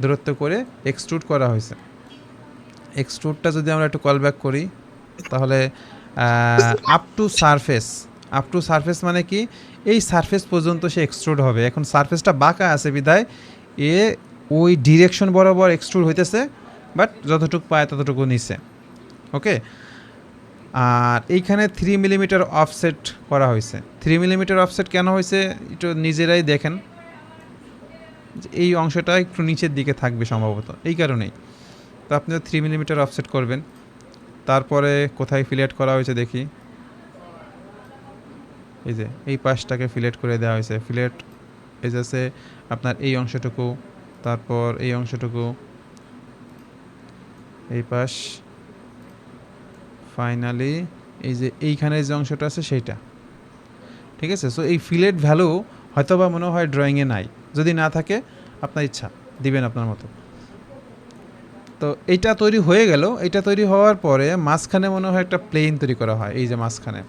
[SPEAKER 1] দূরত্ব করে এক্সট্রুড করা হয়েছে। এক্সট্রুডটা যদি আমরা একটু কল ব্যাক করি তাহলে আপ টু সারফেস মানে কি এই সারফেস পর্যন্ত সে এক্সট্রুড হবে। এখন সারফেসটা বাঁকা আছে বিধায় এ ওই ডিরেকশন বরাবর এক্সট্রুড হইতেছে, বাট যতটুকু পায় ততটুকু নিচে। ওকে, আর এইখানে 3 মিলিমিটার অফসেট করা হয়েছে। 3 মিলিমিটার অফসেট কেন হয়েছে একটু নিজেরাই দেখেন, এই অংশটা একটু নিচের দিকে থাকবে সম্ভবত, এই কারণেই। তো আপনি 3 মিলিমিটার অফসেট করবেন। তারপরে কোথায় ফিলেট করা হয়েছে দেখি, এই যে এই পাশটাকে ফিলেট করে দেওয়া হয়েছে। ফিলেট এই যে আপনার এই অংশটুকু, তারপর এই অংশটুকু, এই পাশ, ফাইনালি এই যে এইখানে যে অংশটা আছে সেইটা। ঠিক আছে, সো এই ফিলেট ভ্যালু হয়তো বা মনে হয় ড্রয়িংয়ে নাই, যদি না থাকে আপনার ইচ্ছা দিবেন আপনার মতো। তো এইটা তৈরি হয়ে গেল। এটা তৈরি হওয়ার পরে মাঝখানে মনে হয় একটা প্লেন তৈরি করা হয়। এই যে মাঝখানে,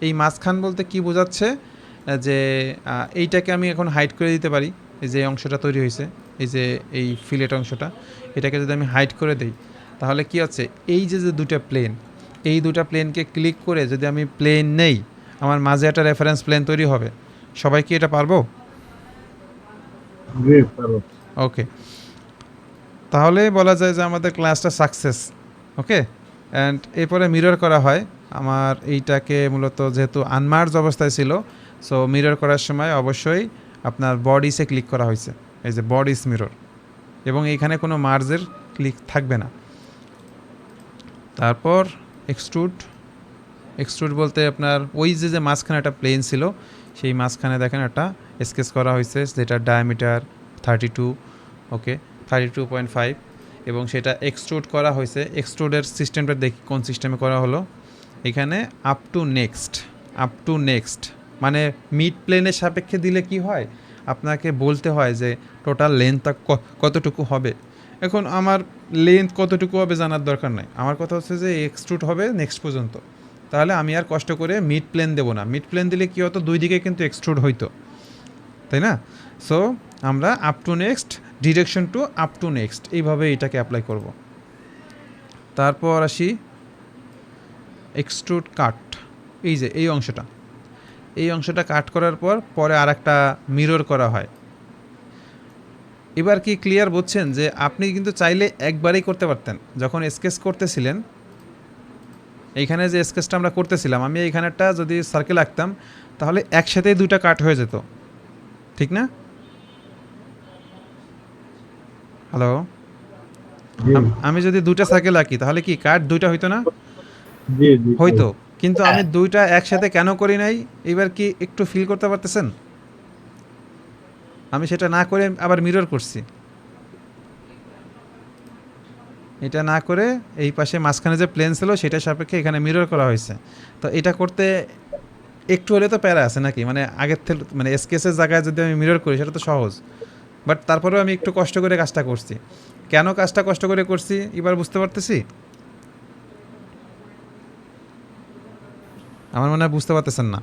[SPEAKER 1] এই মাঝখান বলতে কি বোঝাচ্ছে যে এইটাকে আমি এখন হাইড করে দিতে পারি। এই যে অংশটা তৈরি হয়েছে, এই যে এই ফিলেট অংশটা, এটাকে যদি আমি হাইড করে দিই তাহলে কি হচ্ছে, এই যে যে দুটো প্লেন, এই দুটো প্লেনকে ক্লিক করে যদি আমি প্লেন নেই, আমার মাঝে একটা রেফারেন্স প্লেন তৈরি হবে। সবাই কি এটা পারবো?
[SPEAKER 4] জি পারবো।
[SPEAKER 1] ওকে, তাহলে বলা যায় যে আমাদের ক্লাসটা সাকসেস। ওকে, অ্যান্ড এরপরে মিরর করা হয়। আমার এইটাকে মূলত যেহেতু আনমার্জ অবস্থায় ছিল, সো মিরর করার সময় অবশ্যই আপনার বডিসে ক্লিক করা হয়েছে, এই যে বডিস মিরর, এবং এইখানে কোনো মার্জের ক্লিক থাকবে না। তারপর এক্সট্রুড বলতে আপনার ওই যে মাঝখানে একটা প্লেন ছিল, সেই মাঝখানে দেখেন একটা স্কেচ করা হয়েছে যেটার ডায়ামিটার 32, ওকে 32.5, এবং সেটা এক্সট্রুড করা হয়েছে। এক্সট্রুডের সিস্টেমটা দেখি কোন সিস্টেমে করা হলো। এখানে আপ টু নেক্সট মানে মিড প্লেনের সাপেক্ষে দিলে কি হয়, আপনাকে বলতে হয় যে টোটাল লেন্থটা কতটুকু হবে। এখন আমার লেন্থ কতটুকু হবে জানার দরকার নাই, আমার কথা হচ্ছে যে এক্সট্রুড হবে নেক্সট পর্যন্ত। তাহলে আমি আর কষ্ট করে মিড প্লেন দেবো না। মিড প্লেন দিলে কী হতো, দুই দিকে কিন্তু এক্সট্রুড হইতো, তাই না? সো আমরা up to next, direction two up to next, এইভাবে এটাকে অ্যাপ্লাই করব। তারপর আসি এক্সট্রুড কাট। এই যে এই অংশটা কাট করার পর পরে আর একটা মিরর করা হয়। এবার কি ক্লিয়ার বুঝছেন যে আপনি কিন্তু চাইলে একবারেই করতে পারতেন। যখন স্কেচ করতেছিলেন, এইখানে যে স্কেচটা আমরা করতেছিলাম, আমি এইখানেরটা যদি সার্কেল আঁকতাম তাহলে একসাথেই দুইটা কাট হয়ে যেত, ঠিক না? হ্যালো,
[SPEAKER 4] জি
[SPEAKER 1] আমি যদি দুইটা সার্কেল আঁকি তাহলে কি কাট দুইটা হইতো না?
[SPEAKER 4] জি জি
[SPEAKER 1] হইতো, কিন্তু আমি দুইটা একসাথে কেন করি নাই, এবার কি একটু ফিল করতে পারতেছেন? আমি সেটা না করে আবার মিরর করছি, এটা না করে এই পাশে মাঝখানে যে প্লেন ছিল সেটা সাপেক্ষে এখানে মিরর করা হয়েছে। তো এটা করতে একটু হলে তো প্যারা আছে নাকি, মানে আগের থেকে মানে স্কেচের জায়গায় যদি আমি মিরর করি সেটা তো সহজ, বাট তারপরেও আমি একটু কষ্ট করে কাজটা করছি। কেন কাজটা কষ্ট করে করছি এবার বুঝতে পারতেছি? আমার মনে হয় বুঝতে পারতেছেন না।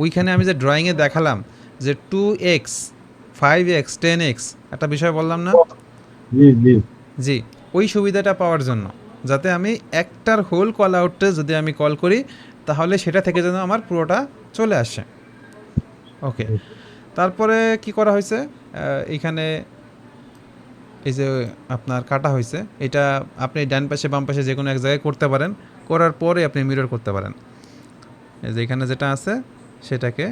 [SPEAKER 1] ওইখানে আমি যে ড্রয়িংয়ে দেখালাম যে 2x 5x 10x একটা বিষয় বললাম না,
[SPEAKER 4] জি জি
[SPEAKER 1] জি, ওই সুবিধাটা পাওয়ার জন্য, যাতে আমি একটার হোল কল আউটে যদি আমি কল করি তাহলে সেটা থেকে যেন আমার পুরোটা চলে আসে। ওকে, তারপরে কি করা হয়েছে, এইখানে এই যে আপনার কাটা হয়েছে, এটা আপনি ডান পাশে বাম পাশে যে কোনো এক জায়গায় করতে পারেন, করার পরে আপনি মিরর করতে পারেন। এই যে এখানে যেটা আছে সেটাকে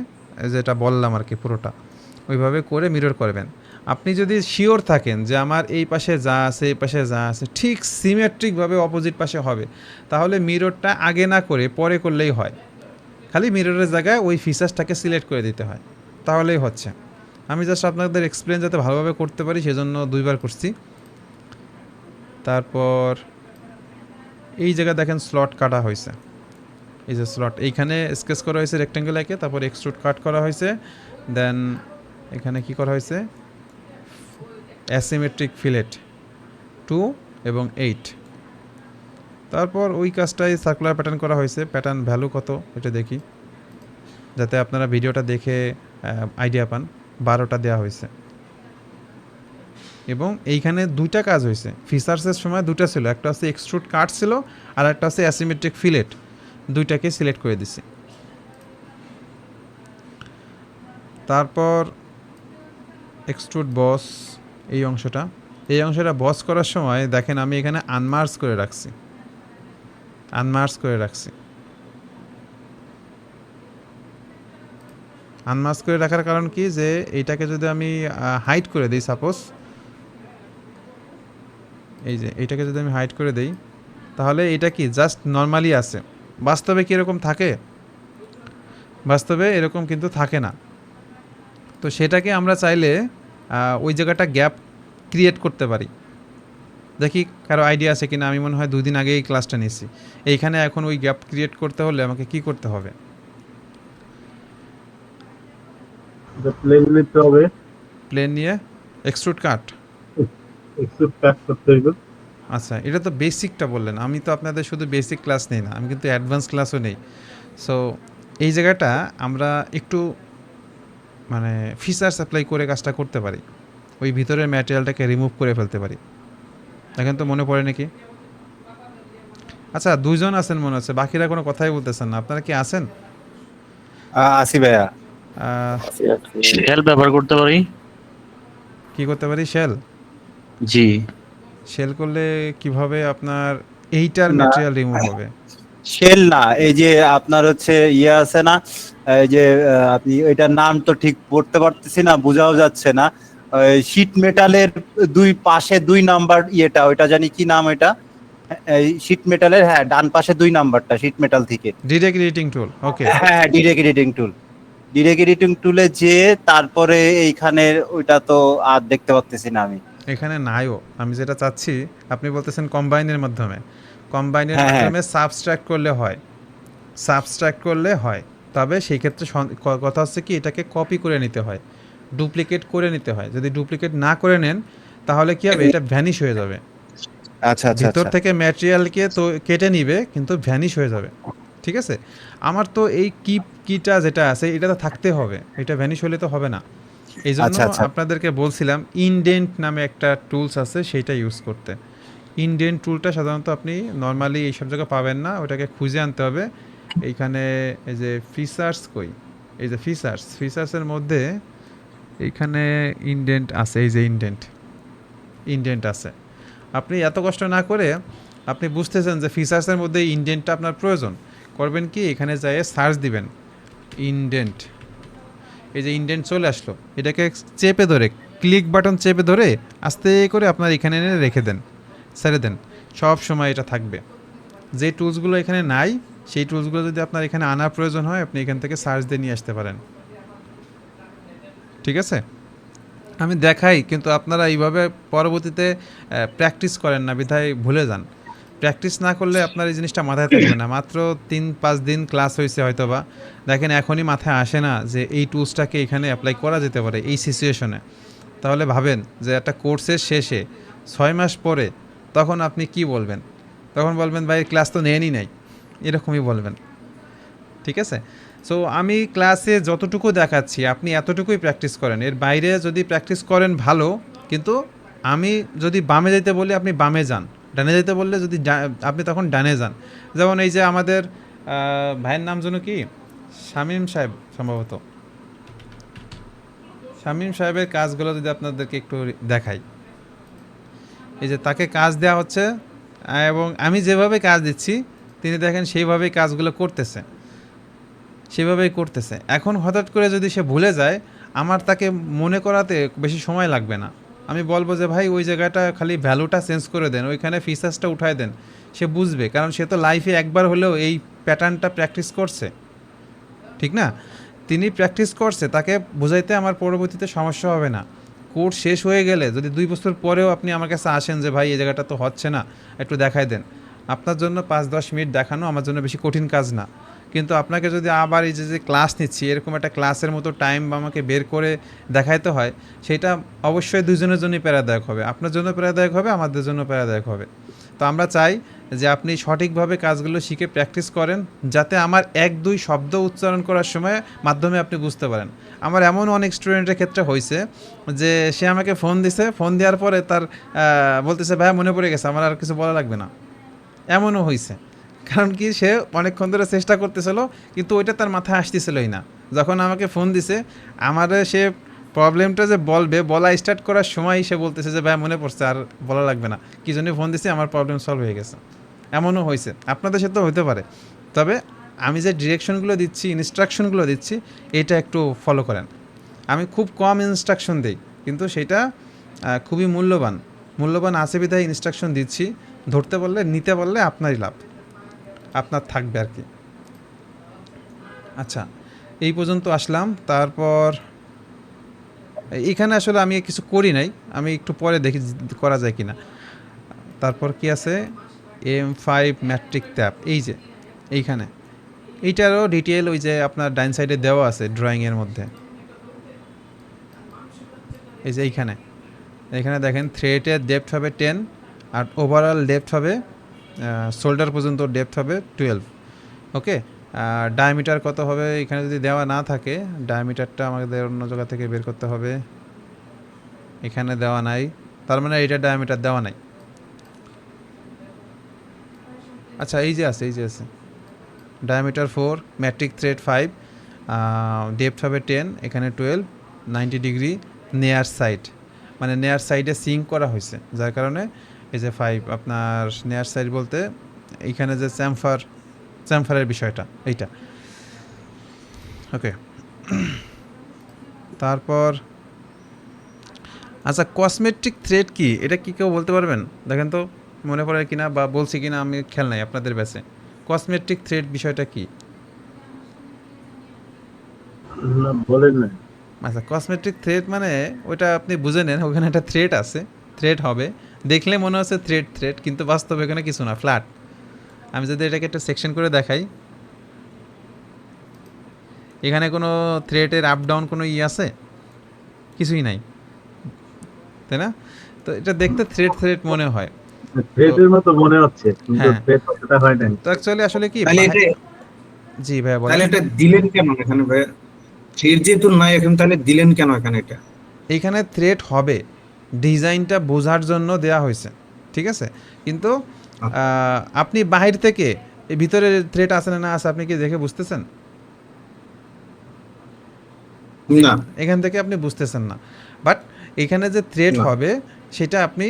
[SPEAKER 1] যেটা বললাম আর কি পুরোটা ওইভাবে করে মিরর করবেন। আপনি যদি শিওর থাকেন যে আমার এই পাশে যা আছে এই পাশে যা আছে ঠিক সিমেট্রিকভাবে অপোজিট পাশে হবে, তাহলে মিররটা আগে না করে পরে করলেই হয়। খালি মিররের জায়গায় ওই ফিচার্সটাকে সিলেক্ট করে দিতে হয়, তাহলেই হচ্ছে। আমি জাস্ট আপনাদের এক্সপ্লেন যাতে ভালোভাবে করতে পারি সেজন্য দুইবার করছি। তারপর এই জায়গায় দেখেন স্লট কাটা হয়েছে, এই যে স্লট এইখানে স্কেচ করা হয়েছে রেক্টেঙ্গেল এঁকে, তারপর এক্সট্রুড কাট করা হয়েছে, দেন এখানে কি করা হয়েছে অ্যাসিমেট্রিক ফিলেট 2 এবং 8। তারপর ওই কাজটাই সার্কুলার প্যাটার্ন করা হয়েছে। প্যাটার্ন ভ্যালু কত এটা দেখি, যাতে আপনারা ভিডিওটা দেখে আইডিয়া পান। 12টা দেওয়া হয়েছে, এবং এইখানে দুইটা কাজ হয়েছে। ফিচার্সের সময় দুটো ছিল, একটা হচ্ছে এক্সট্রুড কাট ছিল আর একটা হচ্ছে অ্যাসিমেট্রিক ফিলেট। দুইটাকে সিলেক্ট করে দিছি। তারপর এক্সট্রুড বস, এই অংশটা বস করার সময় দেখেন আমি এখানে আনমার্জ করে রাখছি। আনমার্জ করে রাখার কারণ কি, যে এইটাকে যদি আমি হাইড করে দিই, সাপোজ এই যে এইটাকে যদি আমি হাইড করে দিই, তাহলে এটা কি জাস্ট নর্মালি আছে। বাস্তবে কি এরকম থাকে? বাস্তবে এরকম কিন্তু থাকে না। তো সেটাকে আমরা চাইলে ওই জায়গাটা গ্যাপ ক্রিয়েট করতে পারি। দেখি কারো আইডিয়া আছে কিনা। আমি মনে হয় 2 দিন আগে এই ক্লাসটা নিয়েছি। এইখানে এখন ওই গ্যাপ ক্রিয়েট করতে হলে আমাকে কি করতে হবে?
[SPEAKER 4] প্লেন নিতে হবে,
[SPEAKER 1] প্লেন নিয়ে এক্সট্রুড কাট।
[SPEAKER 4] একটু কাট করতে হবে।
[SPEAKER 1] আচ্ছা, এটা তো বেসিকটা বললেন। আমি তো আপনাদের শুধু বেসিক ক্লাস নেই না, আমি কিন্তু অ্যাডভান্স ক্লাসও নেই। সো এই জায়গাটা আমরা একটু মানে ফিচার্স অ্যাপ্লাই করে কাজটা করতে পারি, ওই ভিতরের ম্যাটেরিয়ালটাকে রিমুভ করে ফেলতে পারি। দেখেন তো মনে পড়ে নাকি? আচ্ছা, 2 জন আছেন মনে হচ্ছে, বাকিরা কোনো কথাই বলতেছেন না। আপনারা কি আছেন?
[SPEAKER 2] আসি ভাইয়া।
[SPEAKER 5] শেল ব্যবহার করতে পারি।
[SPEAKER 1] কি করতে পারি?
[SPEAKER 5] জি,
[SPEAKER 1] শেল করলে কিভাবে আপনার এইটার
[SPEAKER 2] না,
[SPEAKER 1] ম্যাটেরিয়াল রিমুভ হবে?
[SPEAKER 2] শেল না, এই যে আপনার হচ্ছে ইয়ে আছে না, এই যে আপনি এটার নাম তো ঠিক পড়তে পারতেছি না, বোঝাও যাচ্ছে না। শীট মেটালের 2 পাশে 2 নাম্বার ইয়েটা, ওইটা জানি কি নাম এটা, এই শীট মেটালের, হ্যাঁ ডান পাশে 2 নাম্বারটা শীট মেটাল থেকে।
[SPEAKER 1] ডিরেক্ট এডিটিং টুল, ওকে।
[SPEAKER 2] হ্যাঁ, ডিরেক্ট এডিটিং টুলে যে তারপরে এইখানে ওইটা তো আর দেখতে পাচ্তেছি না আমি।
[SPEAKER 1] এখানে নাইও। আমি যেটা চাচ্ছি, আপনি বলতেছেন কম্বাইনের মাধ্যমে
[SPEAKER 2] হ্যাঁ, হ্যাঁ।
[SPEAKER 1] সাবস্ট্রাক্ট করলে হয়। তবে সেই ক্ষেত্রে কথা হচ্ছে কি, এটাকে কপি করে নিতে হয়, ডুপ্লিকেট করে নিতে হয়। যদি ডুপ্লিকেট না করে নেন তাহলে কি হবে, এটা ভ্যানিশ হয়ে যাবে।
[SPEAKER 2] আচ্ছা
[SPEAKER 1] ভিতর থেকে ম্যাটেরিয়ালকে তো কেটে নিবে, কিন্তু ভ্যানিশ হয়ে যাবে। ঠিক আছে? আমার তো এই কিটা যেটা আছে এটা তো থাকতে হবে, এটা ভ্যানিশ হলে তো হবে না। এই জন্য
[SPEAKER 2] আচ্ছা।
[SPEAKER 1] আপনাদেরকে বলছিলাম ইনডেন্ট নামে একটা টুলস আছে, সেইটা ইউজ করতে। ইনডেন্ট টুলটা সাধারণত আপনি নর্মালি এইসব জায়গায় পাবেন না, ওটাকে খুঁজে আনতে হবে। এইখানে এই যে ফিচার্স এই যে ফিচার্সের মধ্যে এইখানে ইনডেন্ট আছে, এই যে ইনডেন্ট আছে। আপনি এত কষ্ট না করে, আপনি বুঝতেছেন যে ফিচার্সের মধ্যে ইনডেন্টটা আপনার প্রয়োজন। করবেন কি, এখানে যেয়ে সার্চ দিবেন ইনডেন্ট। এই যে ইনডেন্ট চলে আসলো, এটাকে চেপে ধরে, ক্লিক বাটন চেপে ধরে আস্তে করে আপনার এখানে এনে রেখে দেন, ছেড়ে দেন। সব সময় এটা থাকবে। যে টুলসগুলো এখানে নাই, সেই টুলসগুলো যদি আপনার এখানে আনার প্রয়োজন হয়, আপনি এখান থেকে সার্চ দিয়ে নিয়ে আসতে পারেন। ঠিক আছে? আমি দেখাই, কিন্তু আপনারা এইভাবে পরবর্তীতে প্র্যাকটিস করেন না, বিধায় ভুলে যান। প্র্যাকটিস না করলে আপনার এই জিনিসটা মাথায় থাকবে না। মাত্র 3-5 দিন ক্লাস হয়েছে হয়তোবা, দেখেন এখনই মাথায় আসে না যে এই টুলসটাকে এখানে অ্যাপ্লাই করা যেতে পারে এই সিচুয়েশনে। তাহলে ভাবেন যে একটা কোর্সের শেষে 6 মাস পরে তখন আপনি কি বলবেন? তখন বলবেন ভাই ক্লাস তো নেয়নি নাই, এরকমই বলবেন। ঠিক আছে? সো আমি ক্লাসে যতটুকু দেখাচ্ছি আপনি এতটুকুই প্র্যাকটিস করেন। এর বাইরে যদি প্র্যাকটিস করেন ভালো, কিন্তু আমি যদি বামে যেতে বলি আপনি বামে যান, ডানে যেতে বললে যদি আপনি তখন ডানে যান। যেমন এই যে আমাদের ভাইয়ের নাম যেন কি, শামীম সাহেব সম্ভবত। শামীম সাহেবের কাজগুলো যদি আপনাদেরকে একটু দেখাই, এই যে তাকে কাজ দেওয়া হচ্ছে এবং আমি যেভাবে কাজ দিচ্ছি তিনি দেখেন সেইভাবেই কাজগুলো করতেছে। এখন হঠাৎ করে যদি সে ভুলে যায়, আমার তাকে মনে করাতে বেশি সময় লাগবে না। আমি বলবো যে ভাই ওই জায়গাটা খালি ভ্যালুটা চেঞ্জ করে দেন, ওইখানে ফিচার্সটা উঠায় দেন। সে বুঝবে, কারণ সে তো লাইফে একবার হলেও এই প্যাটার্নটা প্র্যাকটিস করছে। ঠিক না? তিনি প্র্যাকটিস করছে, তাকে বোঝাইতে আমার পরবর্তীতে সমস্যা হবে না। কোর্স শেষ হয়ে গেলে যদি 2 বছর পরেও আপনি আমার কাছে আসেন যে ভাই এই জায়গাটা তো হচ্ছে না, একটু দেখাই দেন, আপনার জন্য 5-10 মিনিট দেখানো আমার জন্য বেশি কঠিন কাজ না। কিন্তু আপনাকে যদি আবার এই যে ক্লাস নিচ্ছি, এরকম একটা ক্লাসের মতো টাইম আমাকে বের করে দেখাইতে হয়, সেটা অবশ্যই দুজনের জন্যই প্যারাদায়ক হবে। আপনার জন্য প্যারাদায়ক হবে, আমাদের জন্য প্যারাদায়ক হবে। তো আমরা চাই যে আপনি সঠিকভাবে কাজগুলো শিখে প্র্যাকটিস করেন, যাতে আমার 1-2 শব্দ উচ্চারণ করার সময় মাধ্যমে আপনি বুঝতে পারেন। আমার এমন অনেক স্টুডেন্টের ক্ষেত্রে হয়েছে যে সে আমাকে ফোন দিছে, ফোন দেওয়ার পরে তার বলতেছে ভাইয়া মনে পড়ে গেছে, আমার আর কিছু বলা লাগবে না। এমনও হয়েছে। কারণ কি সে অনেকক্ষণ ধরে চেষ্টা করতেছিল কিন্তু ওইটা তার মাথায় আসতেছিলই না। যখন আমাকে ফোন দিছে আমারে সে প্রবলেমটা যে বলবে বলা স্টার্ট করার সময় সে বলতেছে যে ভাই মনে পড়ছে আর বলা লাগবে না, কী জন্য ফোন দিছে, আমার প্রবলেম সলভ হয়ে গেছে। এমনও হয়েছে, আপনাদের সাথেও হতে পারে। তবে আমি যে ডিরেকশনগুলো দিচ্ছি, ইনস্ট্রাকশনগুলো দিচ্ছি, এটা একটু ফলো করেন। আমি খুব কম ইনস্ট্রাকশন দিই কিন্তু সেটা খুবই মূল্যবান আছে বিধায় ইনস্ট্রাকশন দিচ্ছি। ধরতে পারলে নিতে পারলে আপনারই লাভ, আপনার থাকবে আর কি। আচ্ছা, এই পর্যন্ত আসলাম। তারপর এখানে আসলে আমি কিছু করি নাই, আমি একটু পরে দেখি করা যায় কি না। তারপর কি আছে, M5 ম্যাট্রিক ট্যাপ, এই যে এইখানে এইটারও ডিটেল ওই যে আপনার ডাইন সাইডে দেওয়া আছে ড্রয়িংয়ের মধ্যে। এই যে এইখানে দেখেন থ্রেডের ডেপথ হবে 10 আর ওভারঅল ডেপথ হবে শোল্ডার পর্যন্ত ডেপথ হবে 12। ওকে, ডায়ামিটার কত হবে এখানে যদি দেওয়া না থাকে, ডায়ামিটারটা আমাদের অন্য জায়গা থেকে বের করতে হবে। এখানে দেওয়া নাই, তার মানে এইটা ডায়ামিটার দেওয়া নাই। আচ্ছা, এই যে আছে ডায়ামিটার 4, ম্যাট্রিক থ্রেড 5, ডেপথ হবে 10, এখানে 12, 90 ডিগ্রি নেয়ার সাইড, মানে নেয়ার সাইডে সিঙ্ক করা হয়েছে, যার কারণে এই যে 5 আপনার নেয়ার সাইড বলতে এইখানে যে চ্যামফারের বিষয়টা এইটা। ওকে, তারপর আচ্ছা কসমেটিক থ্রেড কি, এটা কি কেউ বলতে পারবেন? দেখেন তো মনে পড়ে কিনা বা বলছি কিনা, আমি খেয়াল নাই আপনাদের ব্যাচে। কসমেটিক থ্রেড বিষয়টা কি?
[SPEAKER 4] না বলেন না।
[SPEAKER 1] আচ্ছা, কসমেটিক থ্রেড মানে ওইটা আপনি বুঝে নেন, ওখানে একটা থ্রেড আছে, থ্রেড হবে, দেখলে মনে হচ্ছে থ্রেড কিন্তু বাস্তবে এখানে কিছু না, ফ্ল্যাট। আমি যদি এটাকে একটা সেকশন করে দেখাই, এখানে কোনো থ্রেডের আপ ডাউন কোনো আছে? কিছুই নাই, তাই না? তো এটা দেখতে থ্রেড মনে হয়,
[SPEAKER 4] থ্রেডের মতো মনে হচ্ছে কিন্তু
[SPEAKER 1] হ্যাঁ।
[SPEAKER 4] থ্রেড কতটা হয় না।
[SPEAKER 1] তো অ্যাকচুয়ালি আসলে কি
[SPEAKER 6] তাহলে এটা
[SPEAKER 1] জি ভাইয়া বলেন।
[SPEAKER 6] তাহলে এটা দিলেন কেন এখানে ভাই? থ্রেড যেহেতু নাই এখন, তাহলে দিলেন কেন এখানে এটা?
[SPEAKER 1] এইখানে থ্রেড হবে, ডিজাইনটা বোঝার জন্য দেয়া হয়েছে, ঠিক আছে? কিন্তু আপনি বাহির থেকে এই ভিতরে থ্রেড আছে না আছে আপনি কি দেখে বুঝতেছেন?
[SPEAKER 6] না,
[SPEAKER 1] এখান থেকে আপনি বুঝতেছেন না, বাট এখানে যে থ্রেড
[SPEAKER 6] না।
[SPEAKER 1] হবে সেটা আপনি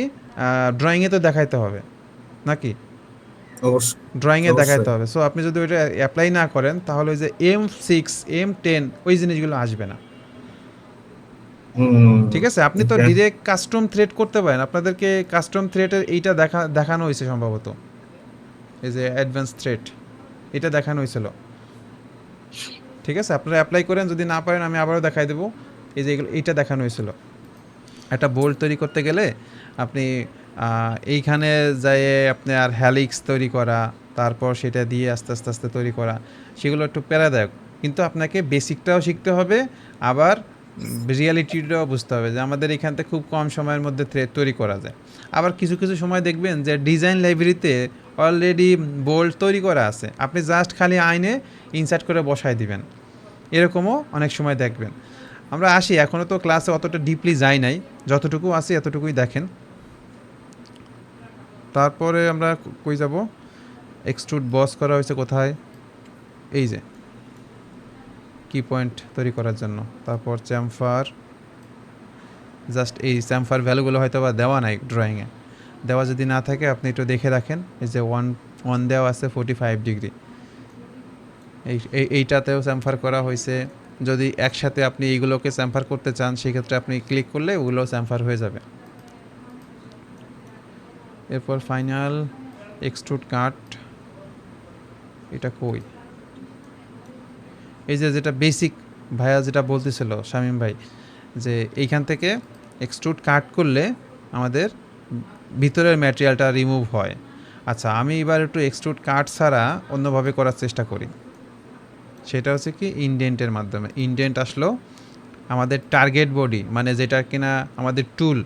[SPEAKER 1] ড্রয়িংয়ে তো দেখাইতে হবে নাকি?
[SPEAKER 6] অবশ্যই।
[SPEAKER 1] ড্রয়িংয়ে
[SPEAKER 6] অবশ্যই।
[SPEAKER 1] দেখাইতে হবে। সো আপনি যদি ওইটা অ্যাপ্লাই না করেন তাহলে ওই যে M6 M10 ওই জিনিসগুলো আসবে না, ঠিক আছে? আপনি তো
[SPEAKER 6] Okay.
[SPEAKER 1] ডিরেক্ট কাস্টম থ্রেড করতে পারেন, আপনাদেরকে কাস্টম থ্রেডের এইটা দেখানো হয়েছে সম্ভবত, এই যে অ্যাডভান্স থ্রেড এটা দেখানো হয়েছিল, ঠিক আছে? আপনারা অ্যাপ্লাই করেন, যদি না পারেন আমি আবারও দেখাই দেবো। এই যে এইটা দেখানো হয়েছিল, একটা বোল্ট তৈরি করতে গেলে আপনি এইখানে যেয়ে আপনি আর হ্যালিক্স তৈরি করা, তারপর সেটা দিয়ে আস্তে আস্তে তৈরি করা, সেগুলো একটু প্যারাদায়ক, কিন্তু আপনাকে বেসিকটাও শিখতে হবে, আবার রিয়ালিটিটাও বুঝতে হবে যে আমাদের এখান থেকে খুব কম সময়ের মধ্যে থ্রেড তৈরি করা যায়। আবার কিছু সময় দেখবেন যে ডিজাইন লাইব্রেরিতে অলরেডি বোল্ট তৈরি করা আছে, আপনি জাস্ট খালি আইনে ইনসার্ট করে বসায় দিবেন, এরকমও অনেক সময় দেখবেন। আমরা আসি, এখনও তো ক্লাসে অতটা ডিপলি যাই নাই, যতটুকু আসি এতটুকুই দেখেন। তারপরে আমরা কই যাব, এক্সট্রুড বস করা হয়েছে কোথায়, এই যে কি পয়েন্ট তৈরি করার জন্য। তারপর চ্যামফার, জাস্ট এই চ্যামফার ভ্যালুগুলো হয়তো বা দেওয়া নাই ড্রয়িংয়ে, দেওয়া যদি না থাকে আপনি একটু দেখে রাখেন। এই যে ওয়ান দেওয়া আছে 45 ডিগ্রি, এইটাতেও চ্যামফার করা হয়েছে। যদি একসাথে আপনি এইগুলোকে চ্যামফার করতে চান সেক্ষেত্রে আপনি ক্লিক করলে ওগুলো চ্যামফার হয়ে যাবে। এরপর ফাইনাল এক্সট্রুড কাট, এটা কই, এই যে যেটা বেসিক ভাইয়া যেটা বলতেছিল শামীম ভাই, যে এইখান থেকে এক্সট্রুড কাট করলে আমাদের ভিতরের ম্যাটেরিয়ালটা রিমুভ হয়। আচ্ছা, আমি এবার একটু এক্সট্রুড কাট ছাড়া অন্যভাবে করার চেষ্টা করি, সেটা হচ্ছে কি ইনডেন্টের মাধ্যমে। ইনডেন্ট আসলো আমাদের টার্গেট বডি, মানে যেটা কিনা আমাদের টুল,